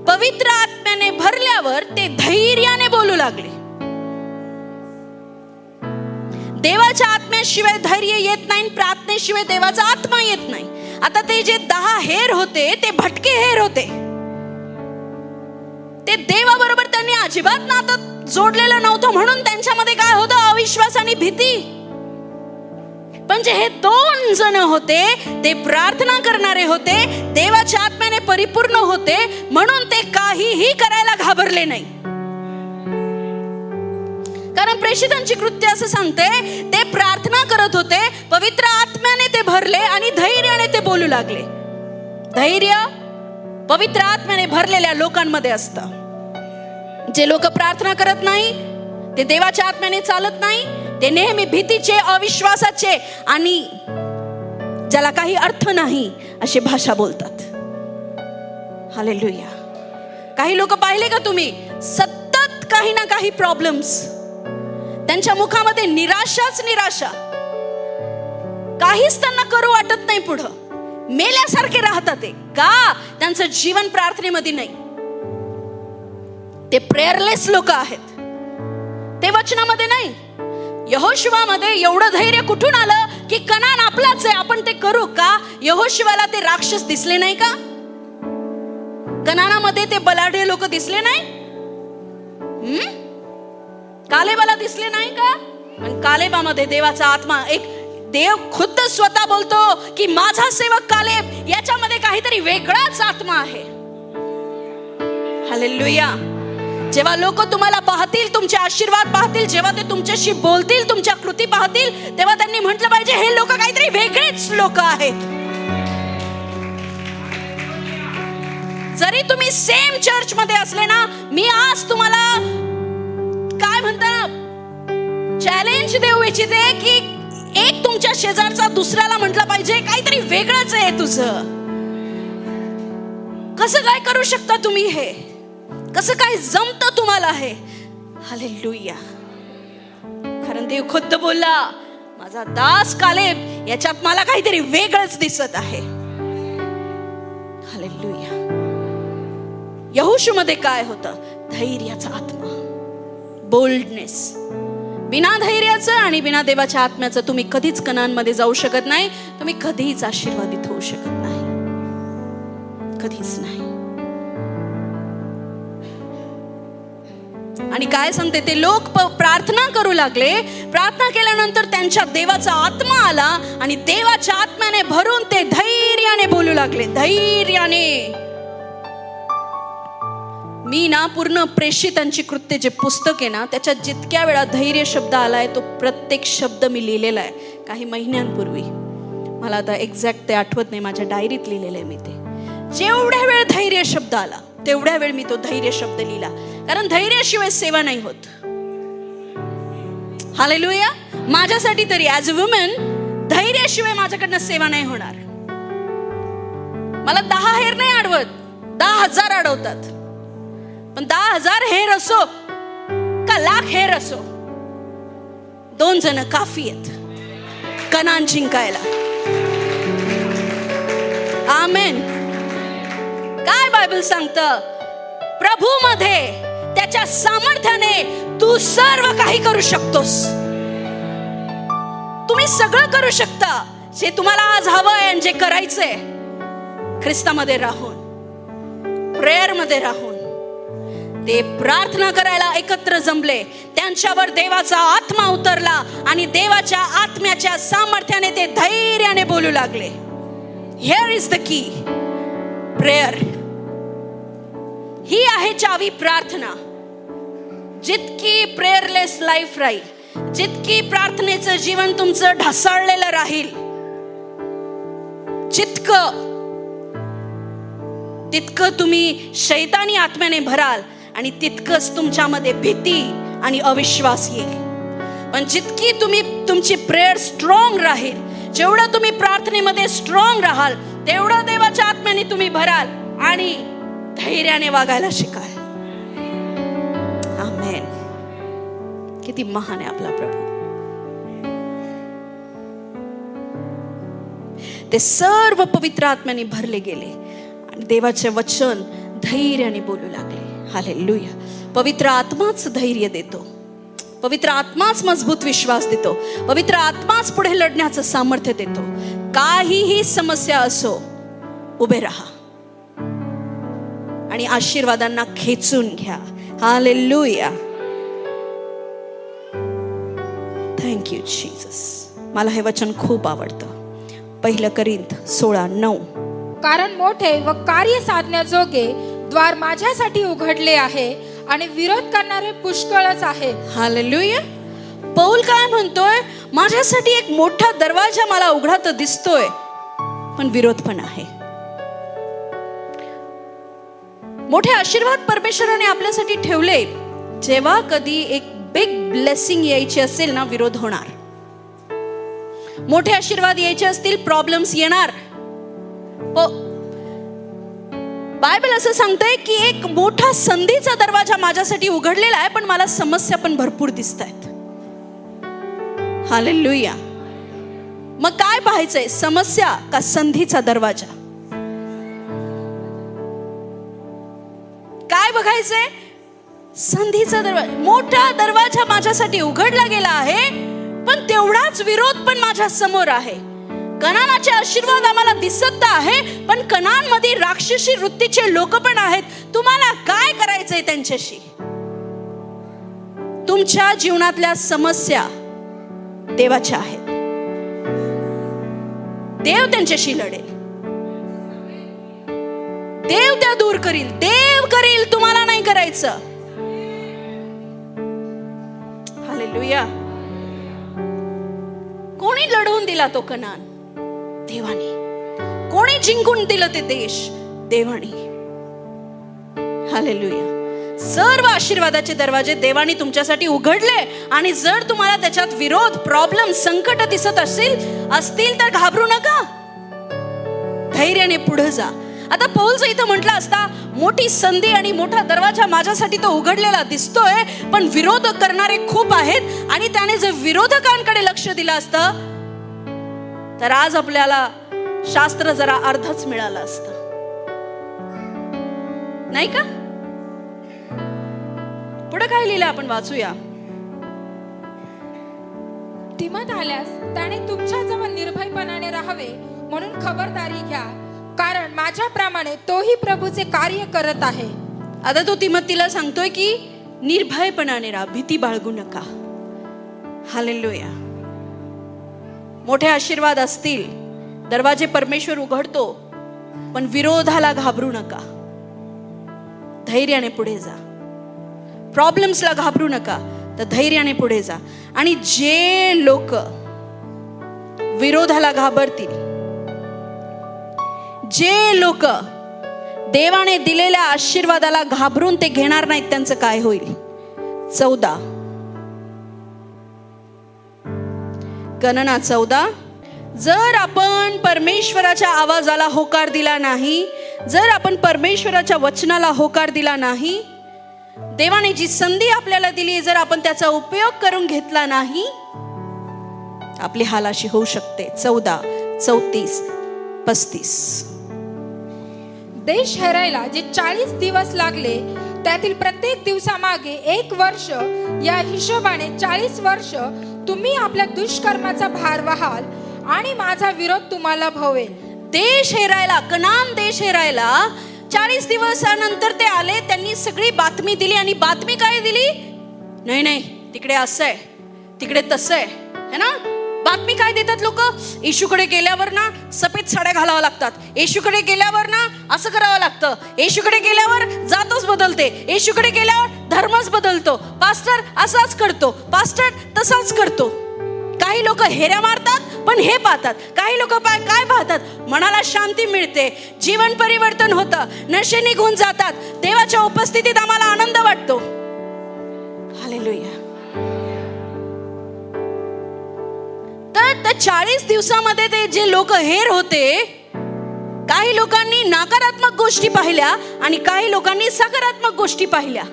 पवित्र आत्म्याने भरल्यावर ते धैर्याने बोलू लागले. देवाच्या आत्म्याशिवाय धैर्य येत नाही, प्रार्थनेशिवाय देवाचा आत्मा येत नाही. आता ते जे 10 हेर होते ते भटके हेर होते. ते देवाबरोबर त्यांनी अजिबात नातं जोडलेलं नव्हतं, म्हणून त्यांच्यामध्ये काय होतं? अविश्वास आणि भीती. पण जे हे 2 जण होते ते प्रार्थना करणारे होते, देवाच्या आत्म्याने परिपूर्ण होते, म्हणून ते काहीही करायला घाबरले नाही. कारण प्रेषितांची कृत्य असं सांगते, ते प्रार्थना करत होते, पवित्र आत्म्याने ते भरले आणि धैर्याने ते बोलू लागले. धैर्य पवित्र आत्म्याने भरलेल्या लोकांमध्ये असतं. जे लोक प्रार्थना करत नाही, ते देवाच्या आत्म्याने चालत नाही, ते नेहमी भीतीचे, अविश्वासाचे आणि ज्याला काही अर्थ नाही अशी भाषा बोलतात. हालेलुया. काही लोक पाहिले का तुम्ही? सतत काही ना काही प्रॉब्लेम्स, त्यांच्या मुखामध्ये निराशाच निराशा. काहीच त्यांना करू वाटत नाही, पुढं मेल्यासारखे राहतात. ते का? त्यांचं जीवन प्रार्थनेमध्ये नाही. ते प्रेयरलेस लोक आहेत. ते वचनामध्ये नाही. यहोशुवामध्ये एवढं धैर्य कुठून आलं की कनान आपलाच आहे, आपण ते करू का? यहोशुवाला ते राक्षस दिसले नाही का? कनानामध्ये ते बलाढ्य लोक दिसले नाही? कालेबाला दिसले नाही का? पण कालेबामध्ये देवाचा आत्मा, एक देव खुद्द स्वतः बोलतो की माझा सेवक कालेब, याच्यामध्ये काहीतरी वेगळाच आत्मा आहे. हालेलुया. जेव्हा लोक तुम्हाला पाहतील, तुमचे आशीर्वाद पाहतील, जेव्हा ते तुमच्याशी बोलतील, तुमच्या कृती पाहतील, तेव्हा त्यांनी म्हटलं पाहिजे, हे लोक काहीतरी वेगळेच लोक आहेत. जरी तुम्ही सेम चर्च मध्ये असले ना, मी आज तुम्हाला काय म्हणता चॅलेंज देऊ इच्छिते की एक तुमच्या शेजारचा दुसऱ्याला म्हटलं पाहिजे, काहीतरी वेगळंच आहे तुझं. कसं काय करू शकता तुम्ही हे? कसं काय जमतं तुम्हाला हे? हालेलुया. कारण देव खुद्द बोलला, माझा दास कालेब, याच्यात मला काहीतरी वेगळंच दिसत आहे. हालेलुया. यहोशू मध्ये काय होतं? धैर्याचा आत्मा, बोल्डनेस. बिना धैर्याचं आणि बिना देवाच्या आत्म्याचं तुम्ही कधीच कनानमध्ये जाऊ शकत नाही. तुम्ही कधीच आशीर्वादित होऊ शकत नाही, कधीच नाही. आणि काय सांगते, ते लोक प्रार्थना करू लागले. प्रार्थना केल्यानंतर त्यांच्या देवाचा आत्मा आला आणि देवाच्या आत्म्याने भरून ते धैर्याने बोलू लागले. धैर्याने. मी ना पूर्ण प्रेषितांची कृत्य जे पुस्तक आहे ना, त्याच्यात जितक्या वेळा धैर्य शब्द आलाय, तो प्रत्येक शब्द मी लिहिलेला आहे काही महिन्यांपूर्वी. मला आता एक्झॅक्ट ते आठवत नाही, माझ्या डायरीत लिहिलेलं आहे मी ते. जेवढ्या वेळ धैर्य शब्द आला तेवढ्या वेळ मी तो धैर्य शब्द लिहिला. कारण धैर्याशिवाय सेवा नाही होत. हालेलुया. माझ्यासाठी तरी ॲज अ वुमन, धैर्याशिवाय माझ्याकडनं सेवा नाही होणार. मला 10 हेर नाही आडवत, 10,000 अडवतात, पण 10,000 हेर असो का लाख हेर असो, 2 जण काफी आहेत कनान जिंकायला. आमेन. काय बायबल सांगतं? प्रभू मध्ये त्याच्या सामर्थ्याने तू सर्व काही करू शकतोस. तुम्ही सगळं करू शकता जे तुम्हाला आज हवंय आणि जे करायचंय. ख्रिस्तामध्ये राहून, प्रेयर मध्ये राहून, ते प्रार्थना करायला एकत्र जमले. त्यांच्यावर देवाचा आत्मा उतरला आणि देवाच्या आत्म्याच्या सामर्थ्याने ते धैर्याने बोलू लागले. Here is the key. Prayer ही आहे चावी. प्रार्थना. जितकी प्रेयरलेस लाईफ राहील, जितकी प्रार्थनेचं जीवन तुमचं ढासळलेलं राहील, तितकं तुम्ही शैतानी आत्म्याने भराल आणि तितकंच तुमच्यामध्ये भीती आणि अविश्वास येईल. पण जितकी तुमची प्रेयर स्ट्रॉंग राहील, जेवढं तुम्ही प्रार्थनेमध्ये स्ट्रॉंग राहाल, तेवढं देवाच्या आत्म्याने तुम्ही भराल आणि धैर्याने वागायला शिकाल. आमेन. किती महान आहे आपला प्रभू. ते सर्व पवित्र आत्म्याने भरले गेले आणि देवाचे वचन धैर्याने बोलू लागले. हालेलुया. पवित्र आत्माच धैर्य देतो. पवित्र आत्माच मजबूत विश्वास देतो. पवित्र आत्माच पुढे लढण्याचं सामर्थ्य देतो. काहीही समस्या असो, उभे राहा आणि आशीर्वादांना खेचून घ्या. हालेलुया. Thank you Jesus. मला हे वचन खूप आवडतं. 1 कोरिंथ 16:9. कारण मोठे व कार्य साधण्याजोगे द्वार माझ्यासाठी उघडले आहे आणि विरोध करणारे पुष्कळच आहेत. हालेलुया. पौल काय म्हणतोय? माझ्यासाठी एक मोठा दरवाजा मला उघडा तर दिसतोय, पण विरोध पण आहे. मोठे आशीर्वाद परमेश्वराने आपल्यासाठी ठेवले. जेव्हा कधी एक बिग ब्लेसिंग यायची असेल ना, विरोध होणार. मोठे आशीर्वाद यायचे असतील, प्रॉब्लेम्स येणार. बायबल असं सांगतंय की एक मोठा संधीचा दरवाजा माझ्यासाठी उघडलेला आहे, पण मला समस्या पण भरपूर दिसत आहेत. हालेलुया. मग काय पाहायचंय? समस्या का संधीचा दरवाजा? काय बघायचंय? संधीचा दरवाजा. मोठा दरवाजा माझ्यासाठी उघडला गेला आहे, पण तेवढाच विरोध पण माझ्या समोर आहे. कनानाचे आशीर्वाद आम्हाला दिसत आहे, पण कनानमध्ये राक्षसी वृत्तीचे लोक पण आहेत. तुम्हाला काय करायचंय त्यांच्याशी? तुमच्या जीवनातल्या समस्या देवाच्या आहेत. देव त्यांच्याशी लढेल. देव त्या दूर करील. देव करील, तुम्हाला नाही करायचं. हालेलुया. कोणी लढवून दिला तो कनान? देवाने. कोणी जिंकून दिलं ते देश? देवाने. हालेलुया. सर्व आशीर्वादाचे दरवाजे देवाने तुमच्यासाठी उघडले आणि जर तुम्हाला त्याच्यात विरोध, प्रॉब्लेम, संकट दिसत असतील तर घाबरू नका. धैर्याने पुढे जा. आता पौलचं इथं म्हटलं असता, मोठी संधी आणि मोठा दरवाजा माझ्यासाठी तो उघडलेला दिसतोय, पण विरोध करणारे खूप आहेत. आणि त्याने जर विरोधकांकडे लक्ष दिलं असतं तर आज आपल्याला शास्त्र जरा अर्धच मिळालं असतं, नाही का? पुढे काय लिहिलं आपण वाचूया. तिमत आल्यास त्याने तुमच्याजवळ निर्भयपणाने राहावे म्हणून खबरदारी घ्या, कारण माझ्याप्रमाणे तोही प्रभूचे कार्य करत आहे. आता तो तिमोथीला सांगतोय की निर्भयपणाने राहा, भीती बाळगू नका. हालेलुया. मोठे आशीर्वाद असतील, दरवाजे परमेश्वर उघडतो, पण विरोधाला घाबरू नका. धैर्याने पुढे जा. प्रॉब्लेम्सला घाबरू नका, तर धैर्याने पुढे जा. आणि जे लोक विरोधाला घाबरतील, जे लोक देवाने दिलेल्या आशीर्वादाला घाबरून ते घेणार नाहीत, त्यांचं काय होईल? 14 गणना 14. जर आपण परमेश्वराच्या आवाजाला होकार दिला नाही, जर आपण परमेश्वराच्या वचनाला होकार दिला नाही, देवाने जी संधी आपल्याला दिली जर आपण त्याचा उपयोग करून घेतला नाही, आपली हाल अशी होऊ शकते. 14, 34, 35. देश हरायला जे 40 दिवस लागले त्यातील प्रत्येक दिवसामागे 1 वर्ष, या हिशोबाने 40 वर्ष तुम्ही आपल्या दुष्कर्माचा भार व्हाल आणि माझा विरोध तुम्हाला भवेल. देश हेरायला, कनान देश हेरायला 40 दिवसानंतर ते आले. त्यांनी सगळी बातमी दिली आणि बातमी काय दिली? नाही नाही, तिकडे असं आहे, तिकडे तसं आहे, है ना. बातमी काय देतात लोक? येशूकडे गेल्यावर ना सफेद साड्या घालाव्या लागतात, येशूकडे गेल्यावर ना असं करावं लागतं, येशूकडे गेल्यावर जातच बदलते, येशूकडे गेल्यावर धर्मच बदलतो, पास्टर असाच करतो, पास्टर तसाच करतो. काही लोक हेऱ्या मारतात पण हे पाहतात, काही लोक काय पाहतात? मनाला शांती मिळते, जीवन परिवर्तन होतं, नशे निघून जातात, देवाच्या उपस्थितीत आम्हाला आनंद वाटतो. हालेलुया. तर 40 दिवसामध्ये ते जे लोक हेर होते, काही लोकांनी नकारात्मक गोष्टी पाहिल्या आणि काही लोकांनी सकारात्मक गोष्टी पाहिल्या.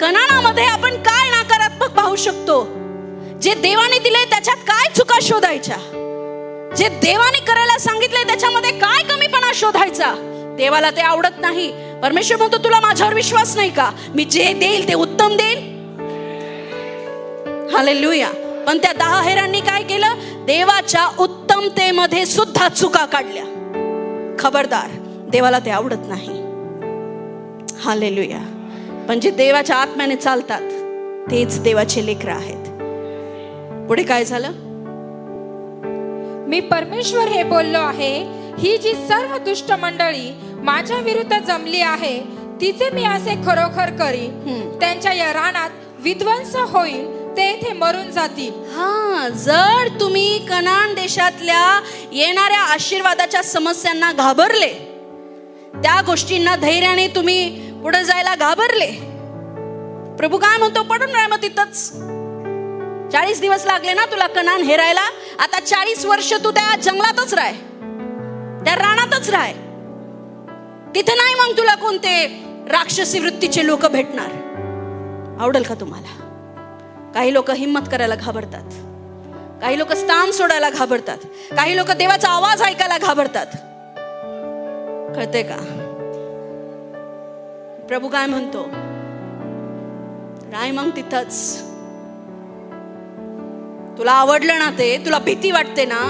कनानामध्ये आपण काय नकारात्मक पाहू शकतो? जे देवाने दिले त्याच्यात काय चुका शोधायच्या, जे देवाने करायला सांगितले त्याच्यामध्ये काय कमीपणा शोधायचा. देवाला ते आवडत नाही. परमेश्वर म्हणतो, तुला माझ्यावर विश्वास नाही का? मी जे देईल ते उत्तम देईल. हालेलुया. पण त्या 10 हेरांनी काय केलं? देवाच्या उत्तमतेमध्ये सुद्धा चुका काढल्या. खबरदार, देवाला ते आवडत नाही. हालेलुया. पण जे देवाच्या आत्म्याने चालतात तेच देवाचे लेकरं आहेत. पुढे काय झालं? मी परमेश्वर हे बोललो आहे, ही जी सर्व दुष्ट मंडळी माझ्या विरुद्ध जमली आहे तिचे मी असे खरोखर करीन. त्यांच्या या रानात विध्वंस होईल, ते येथे मरून जातील. जर तुम्ही कनान देशातल्या येणाऱ्या आशीर्वादाच्या समस्यांना घाबरले, त्या गोष्टींना धैर्याने तुम्ही पुढे जायला घाबरले, प्रभू काय म्हणतो? पडून राह मग तिथंच. 40 दिवस लागले ना तुला कनान हेरायला, आता 40 वर्ष तू त्या जंगलातच राह, त्या रानातच राह. तिथे नाही मग तुला कोणते राक्षसी वृत्तीचे लोक भेटणार. आवडेल का तुम्हाला? काही लोक हिम्मत करायला घाबरतात, काही लोक स्थान सोडायला घाबरतात, काही लोक देवाचा आवाज ऐकायला घाबरतात. कळते का? प्रभू काय म्हणतो? राय मग तिथंच. तुला आवडलं ना ते, तुला भीती वाटते ना,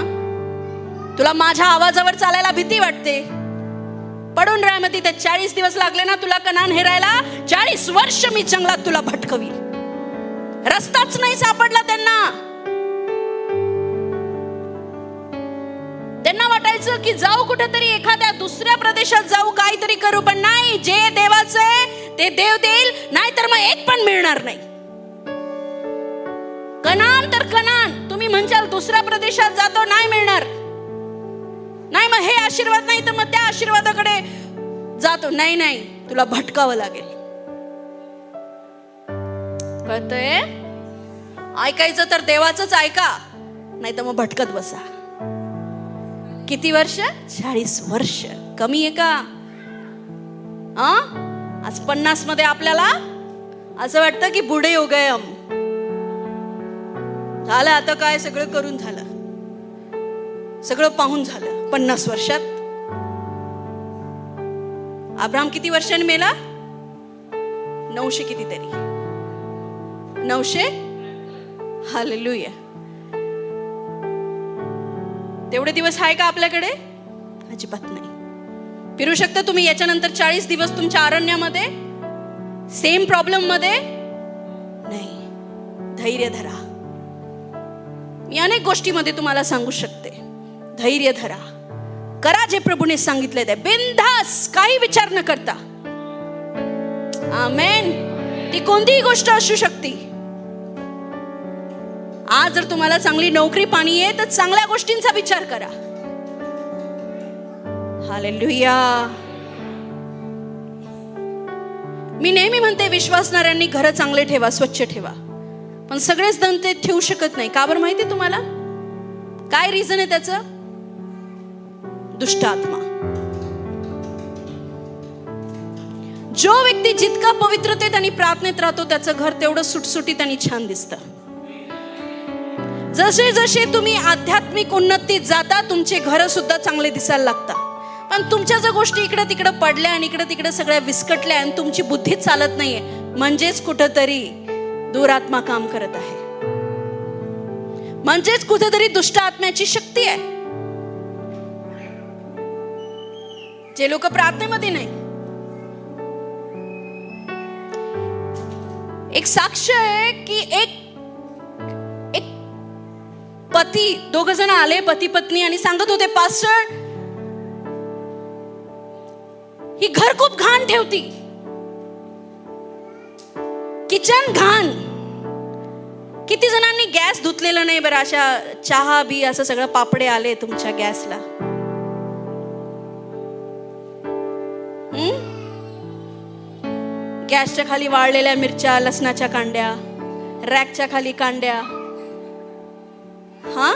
तुला माझ्या आवाजावर चालायला भीती वाटते, पडून राह मग तिथे. 40 दिवस लागले ना तुला कनान हेरायला, 40 वर्ष मी जंगलात तुला भटकवी. रस्ताच नाही सापडला त्यांना. त्यांना वाटायचं की जाऊ कुठेतरी एखाद्या दुसऱ्या प्रदेशात जाऊ, काहीतरी करू, पण नाही. जे देवाचं आहे ते देव देईल, नाही तर मग एक पण मिळणार नाही. कनान तर कनान. तुम्ही म्हणशाल दुसऱ्या प्रदेशात जातो, नाही मिळणार. नाही मग हे आशीर्वाद नाही तर मग त्या आशीर्वादाकडे जातो, नाही नाही, तुला भटकावं लागेल. कळतंय? ऐकायचं तर देवाचंच ऐका, नाही तर मग भटकत बसा. किती वर्ष? 40 वर्ष. कमी आहे का? आज 50 मध्ये आपल्याला असं वाटतं की बुढे हो गए हम. झालं आता काय, सगळं करून झालं, सगळं पाहून झालं. 50 वर्षात अब्राहम किती वर्षांनी मेला? 900 कितीतरी, 900. हालेलुया. तेवढे दिवस आहे का आपल्याकडे? अजिबात नाही. फिरू शकता तुम्ही याच्यानंतर 40 दिवस तुमच्या अरण्यामध्ये, सेम प्रॉब्लेम मध्ये नाही. धैर्य धरा. मी अनेक गोष्टीमध्ये तुम्हाला सांगू शकते, धैर्य धरा. करा जे प्रभूने सांगितले ते, बिनधास, काही विचार न करता. आमेन. ती कोणतीही गोष्ट असू शकते. आज जर तुम्हाला चांगली नोकरी पाणी आहे तर चांगल्या गोष्टींचा विचार करा. हालेलुया. मी नेहमी म्हणते, विश्वासणाऱ्यांनी घर चांगले ठेवा, स्वच्छ ठेवा. पण सगळेच जण ते ठेवू शकत नाही. का बरं माहिती तुम्हाला? काय रिझन आहे त्याचं? दुष्ट आत्मा. जो व्यक्ती जितका पवित्रतेत आणि प्रार्थनेत राहतो त्याचं घर तेवढं सुटसुटीत आणि छान दिसतं. जसे जसे तुम्ही आध्यात्मिक उन्नतीत जाता तुमचे घर सुद्धा चांगले दिसायला लागतात. पण तुमच्या जर गोष्टी इकडे तिकडे पडल्या आणि इकडे तिकडे सगळ्या विस्कटल्या आणि तुमची बुद्धी चालत नाहीये, म्हणजेच कुठंतरी दुरात्मा काम करत आहे, म्हणजेच कुठेतरी दुष्ट आत्म्याची शक्ती आहे. जे लोक प्रार्थनेमध्ये नाही, एक साक्ष आहे की एक पती, दोघ जण आले पती पत्नी आणि सांगत होते, पास्टर ही घर खूप घाण ठेवती, किचन घाण. किती जणांनी गॅस धुतलेला नाही बरं? अशा चहा बी असं सगळं पापडे आले तुमच्या गॅसला. गॅसच्या खाली वाळलेल्या मिरच्या, लसणाच्या कांड्या, रॅकच्या खाली कांड्या. हा,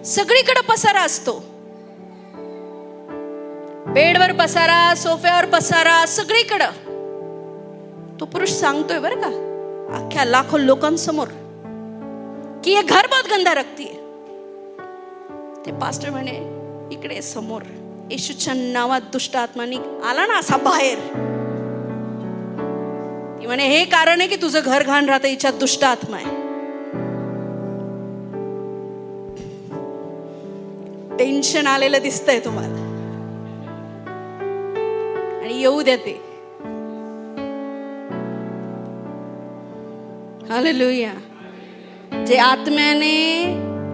सगळीकडे पसारा असतो. बेडवर पसारा, सोफ्यावर पसारा, सगळीकडं. तो पुरुष सांगतोय बरं का अख्ख्या लाखो लोकांसमोर की हे घर बहुत गंदा रखतीये. ते पास्टर म्हणे, इकडे समोर येशूच्या नावात दुष्ट आत्मा आला ना असा बाहेर. ती म्हणे, हे कारण आहे की तुझं घर घाण राहतं, हिच्यात दुष्ट आत्मा आहे. टेन्शन आलेलं दिसतंय तुम्हाला, आणि येऊ द्या ते. हालेलुया. जे आत्म्याने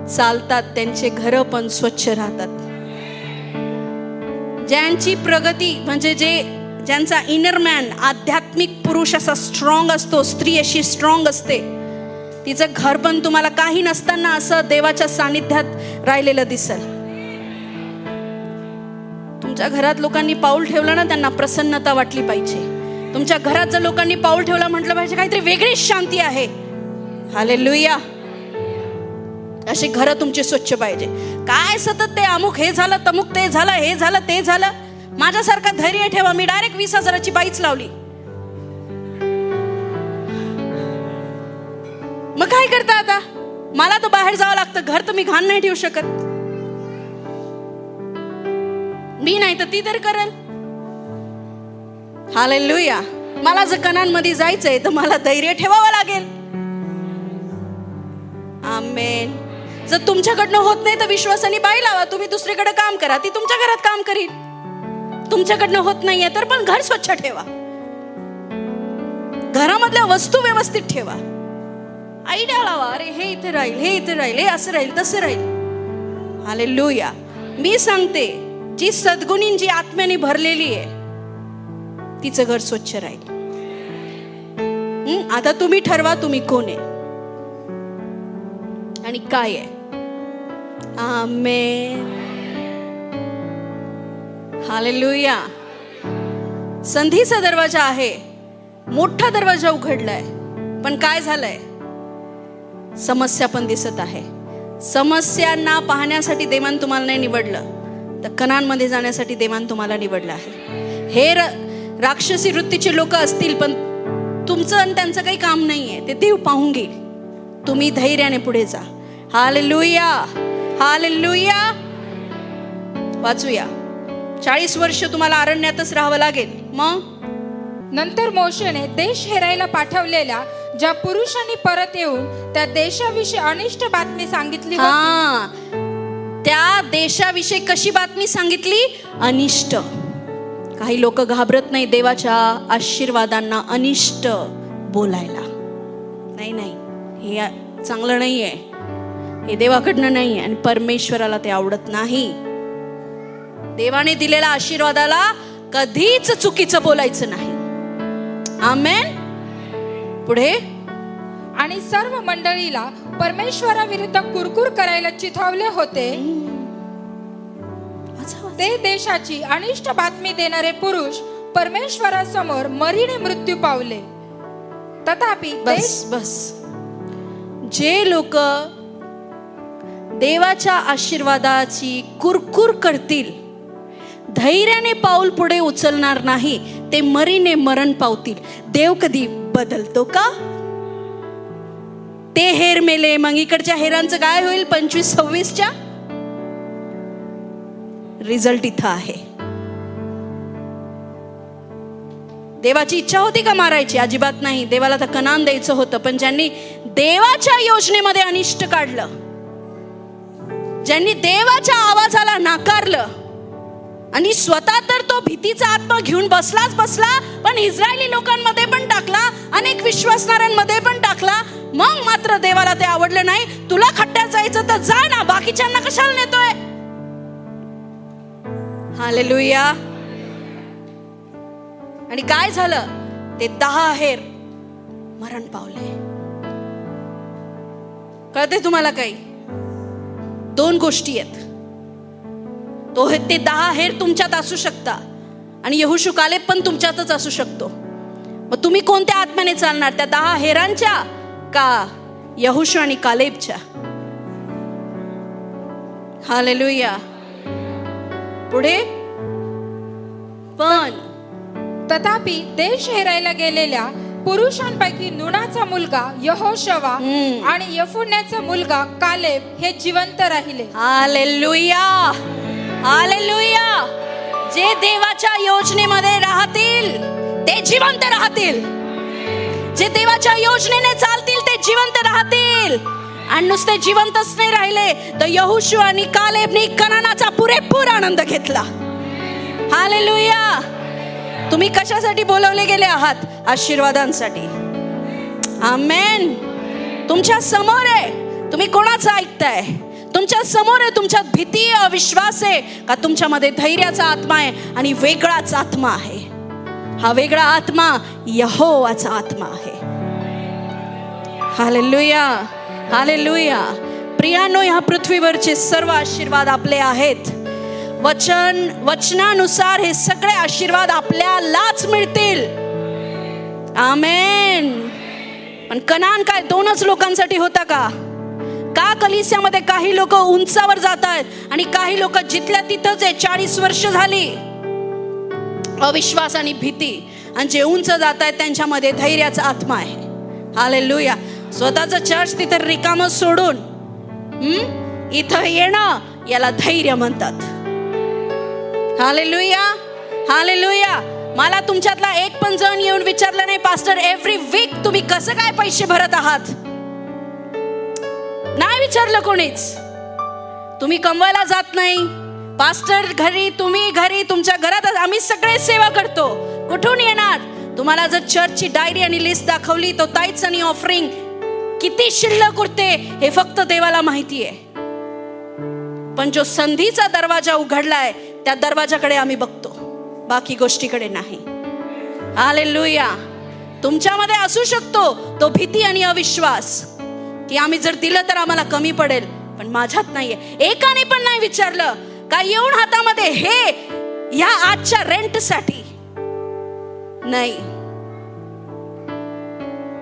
चालतात त्यांचे घर पण स्वच्छ राहतात. ज्यांची प्रगती म्हणजे ज्यांचा इनर मॅन, आध्यात्मिक पुरुष असा स्ट्रॉंग असतो, स्त्री अशी स्ट्रॉंग असते, तिचं घर पण तुम्हाला काही नसताना असं देवाच्या सानिध्यात राहिलेलं दिसेल. तुमच्या घरात लोकांनी पाऊल ठेवलं ना, त्यांना प्रसन्नता वाटली पाहिजे. तुमच्या घरात जर लोकांनी पाऊल ठेवलं म्हटलं पाहिजे काहीतरी वेगळीच शांती आहे. हालेलुया. अशी घरं तुमची स्वच्छ पाहिजे. काय सतत ते अमुक हे झालं, तमुक ते झालं, हे झालं, ते झालं. माझ्यासारखं धैर्य ठेवा. मी डायरेक्ट 20,000ची बाईच लावली. मग काय करता आता? मला तर बाहेर जावं लागतं. घर तर मी घाण नाही ठेवू शकत. मी नाही तर ती तर करल. हालेलुया. मला जर कनानमध्ये जायचंय तर मला धैर्य ठेवावं लागेल. आमेन. जर तुमच्याकडनं होत नाही तर विश्वासाने बाई लावा. तुम्ही दुसरीकडे काम करा, ती तुमच्या घरात काम करील. तुमच्याकडनं होत नाहीये तर पण घर स्वच्छ ठेवा. घरामधल्या वस्तू व्यवस्थित ठेवा. आयडिया लावा, अरे हे इथे राहील, हे इथे राहील, हे असं राहील, तसं राहील. हालेलुया. मी सांगते, जी सद्गुणी, जी आत्म्याने भरलेली आहे तिचं घर स्वच्छ राहील. आता तुम्ही ठरवा तुम्ही कोण आहे आणि काय आहे. आमेन. हालेलुया. संधीचा दरवाजा आहे, मोठा दरवाजा उघडलाय, पण काय झालंय? समस्या पण दिसत आहे. समस्यांना पाहण्यासाठी देवान तुम्हाला नाही निवडलं, तर कनानमध्ये जाण्यासाठी देवान तुम्हाला निवडलं आहे. हे राक्षसी वृत्तीचे लोक असतील, पण तुमचं आणि त्यांचं काही काम नाहीये. ते देव पाहून घेईल. तुम्ही धैर्याने पुढे जा. हालेलुया. हालेलुया. वाचूया. 40 वर्ष तुम्हाला अरण्यातच राहावं लागेल. मग नंतर मोशेने देश हेरायला पाठवलेल्या ज्या पुरुषांनी परत येऊन त्या देशाविषयी अनिष्ट बातमी सांगितली होती. त्या देशाविषयी कशी बातमी सांगितली? अनिष्ट. काही लोक घाबरत नाही देवाच्या आशीर्वादांना अनिष्ट बोलायला. नाही नाही, हे चांगलं नाहीये, हे देवाकडनं नाहीये आणि परमेश्वराला ते आवडत नाही. देवाने दिलेल्या आशीर्वादाला कधीच चुकीचं बोलायचं नाही. आमेन. पुढे. आणि सर्व मंडळीला परमेश्वराविरुद्ध कुरकुर करायला चिथावले होते. ते देशाची अनिष्ट बातमी देणारे पुरुष परमेश्वरासमोर मरीने मृत्यू पावले. तथापि बस जे लोक देवाच्या आशीर्वादाची कुरकुर करतील, धैर्याने पाऊल पुढे उचलणार नाही ते मरीने मरण पावतील. देव कधी बदलतो का? ते हेर मेले, मग इकडच्या हेरांचं काय होईल? 25-26च्या रिझल्ट इथं आहे. देवाची इच्छा होती का मारायची? अजिबात नाही. देवाला तर कनान द्यायचं होतं, पण ज्यांनी देवाच्या योजनेमध्ये अनिष्ट काढलं, ज्यांनी देवाच्या आवाजाला नाकारलं आणि स्वतः तर तो भीतीचा आत्मा घेऊन बसलाच बसला, पण इस्रायली लोकांमध्ये पण टाकला, अनेक विश्वासणाऱ्यांमध्ये पण टाकला. मग मात्र देवाला ते आवडलं नाही. तुला खड्ड्यात जायचं तर जा ना, बाकीच्यांना कशाला नेतोय? हालेलुया. आणि काय झालं? ते 10 हेर मरण पावले. कळते तुम्हाला काही? 2 गोष्टी आहेत. ते 10 हेर तुमच्यात असू शकता आणि यहोशू कालेब पण तुमच्यातच असू शकतो. मग तुम्ही कोणत्या आत्म्याने चालणार? त्या 10 हेरांच्या का यहोशू आणि कालेबच्या? हालेलुया. पुढे पण तथापि देश हेरायला गेलेल्या पुरुषांपैकी नूनाचा मुलगा यहोशवा आणि यफुन्याचा मुलगा कालेब हे जिवंत राहिले. हालेलुया. हालेलुया. जे देवाच्या योजनेमध्ये राहतील ते जिवंत राहतील. जे देवाच्या योजनेने चालतील ते जिवंत राहतील. आणि नुसते जिवंतच नाही राहिले, तर यहोशू आणि कालेबने कनानाचा पुरेपूर आनंद घेतला. हालेलुया. तुम्ही कशासाठी बोलवले गेले आहात? आशीर्वादांसाठी. आमेन. तुमच्या समोर आहे. तुम्ही कोणाचं ऐकताय? तुमच्या समोर आहे. तुमच्यात भीती, अविश्वास आहे का तुमच्यामध्ये धैर्याचा आत्मा आहे आणि वेगळाच आत्मा आहे? हा वेगळा आत्मा यहोवाचा आत्मा आहे. हालेलुया. हालेलुया. प्रियानो, ह्या पृथ्वीवरचे सर्व आशीर्वाद आपले आहेत. वचनानुसार हे सगळे आशीर्वाद आपल्यालाच मिळतील. आमेन. पण कनान काय 2च लोकांसाठी होता का? कलिसियामध्ये काही लोक उंचावर जात आहेत आणि काही लोक जिथल्या तिथंच आहे. 40 वर्ष झाली अविश्वास आणि भीती, आणि जे उंच जात आहेत त्यांच्यामध्ये धैर्याचा आत्मा आहे. हालेलुया. स्वतःचं चर्च तिथं रिकामं सोडून इथं येणं, याला धैर्य म्हणतात. हालेलुया. हालेलुया. मला तुमच्यातला एक पण जण येऊन विचारलं नाही, पास्टर एव्हरी वीक तुम्ही कसं काय पैसे भरत आहात? नाही विचारलं कोणीच. तुम्ही कमवायला जात नाही. पास्टर घरी, तुम्ही घरी, तुमच्या घरात आम्ही सगळे सेवा करतो. कुठून येणार? तुम्हाला जर चर्चची डायरी आणि लिस्ट दाखवली, तो ताईट्स आणि ऑफरिंग किती शिल्लक उरते हे फक्त देवाला माहिती आहे. पण जो संधीचा दरवाजा उघडलाय त्या दरवाजाकडे आम्ही बघतो, बाकी गोष्टीकडे नाही. हालेलुया. तुमच्यामध्ये असू शकतो तो भीती आणि अविश्वास की आम्ही जर दिलं तर आम्हाला कमी पडेल, पण माझ्यात नाहीये. एकाने पण नाही विचारलं का येऊन हातामध्ये हे ह्या आजच्या रेंटसाठी नाही.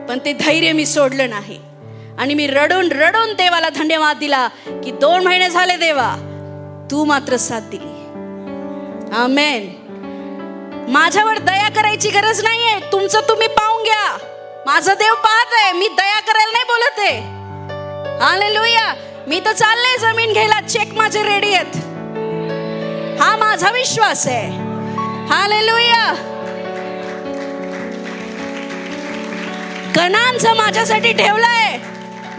पण ते धैर्य मी सोडलं नाही आणि मी रडून रडून देवाला धन्यवाद दिला की 2 महिने झाले देवा, तू मात्र साथ दिली. आमेन. माझ्यावर दया करायची गरज नाहीये. तुमचं तुम्ही पाहून घ्या. माझं देव पाहत आहे. मी दया करायला नाही बोलत आहे. हालेलुया. मी तर चालले जमीन घ्यायला. चेक माझे रेडी आहेत. हा माझा विश्वास आहे. हालेलुया. कनानचं माझ्यासाठी ठेवलंय.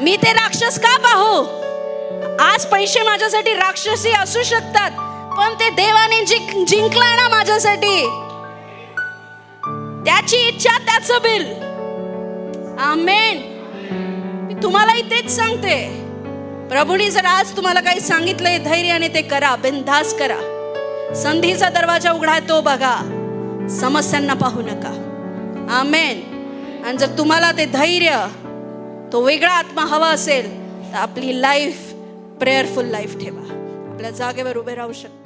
मी ते राक्षस का पाहू? आज पैसे माझ्यासाठी राक्षसी असू शकतात, पण ते देवाने जिंकलाय ना माझ्यासाठी. त्याची इच्छा, त्याचं बिल. आमेन. मी तुम्हालाही तेच सांगते. प्रभूने जर आज तुम्हाला काही सांगितलंय, धैर्याने ते करा. बिनधास्त करा. संधीचा दरवाजा उघडा तो बघा. समस्यांना पाहू नका. आमेन. आणि जर तुम्हाला ते धैर्य, तो वेगळा आत्मा हवा असेल तर आपली लाईफ प्रेयरफुल लाईफ ठेवा. आपल्या जागेवर उभे राहू शकता.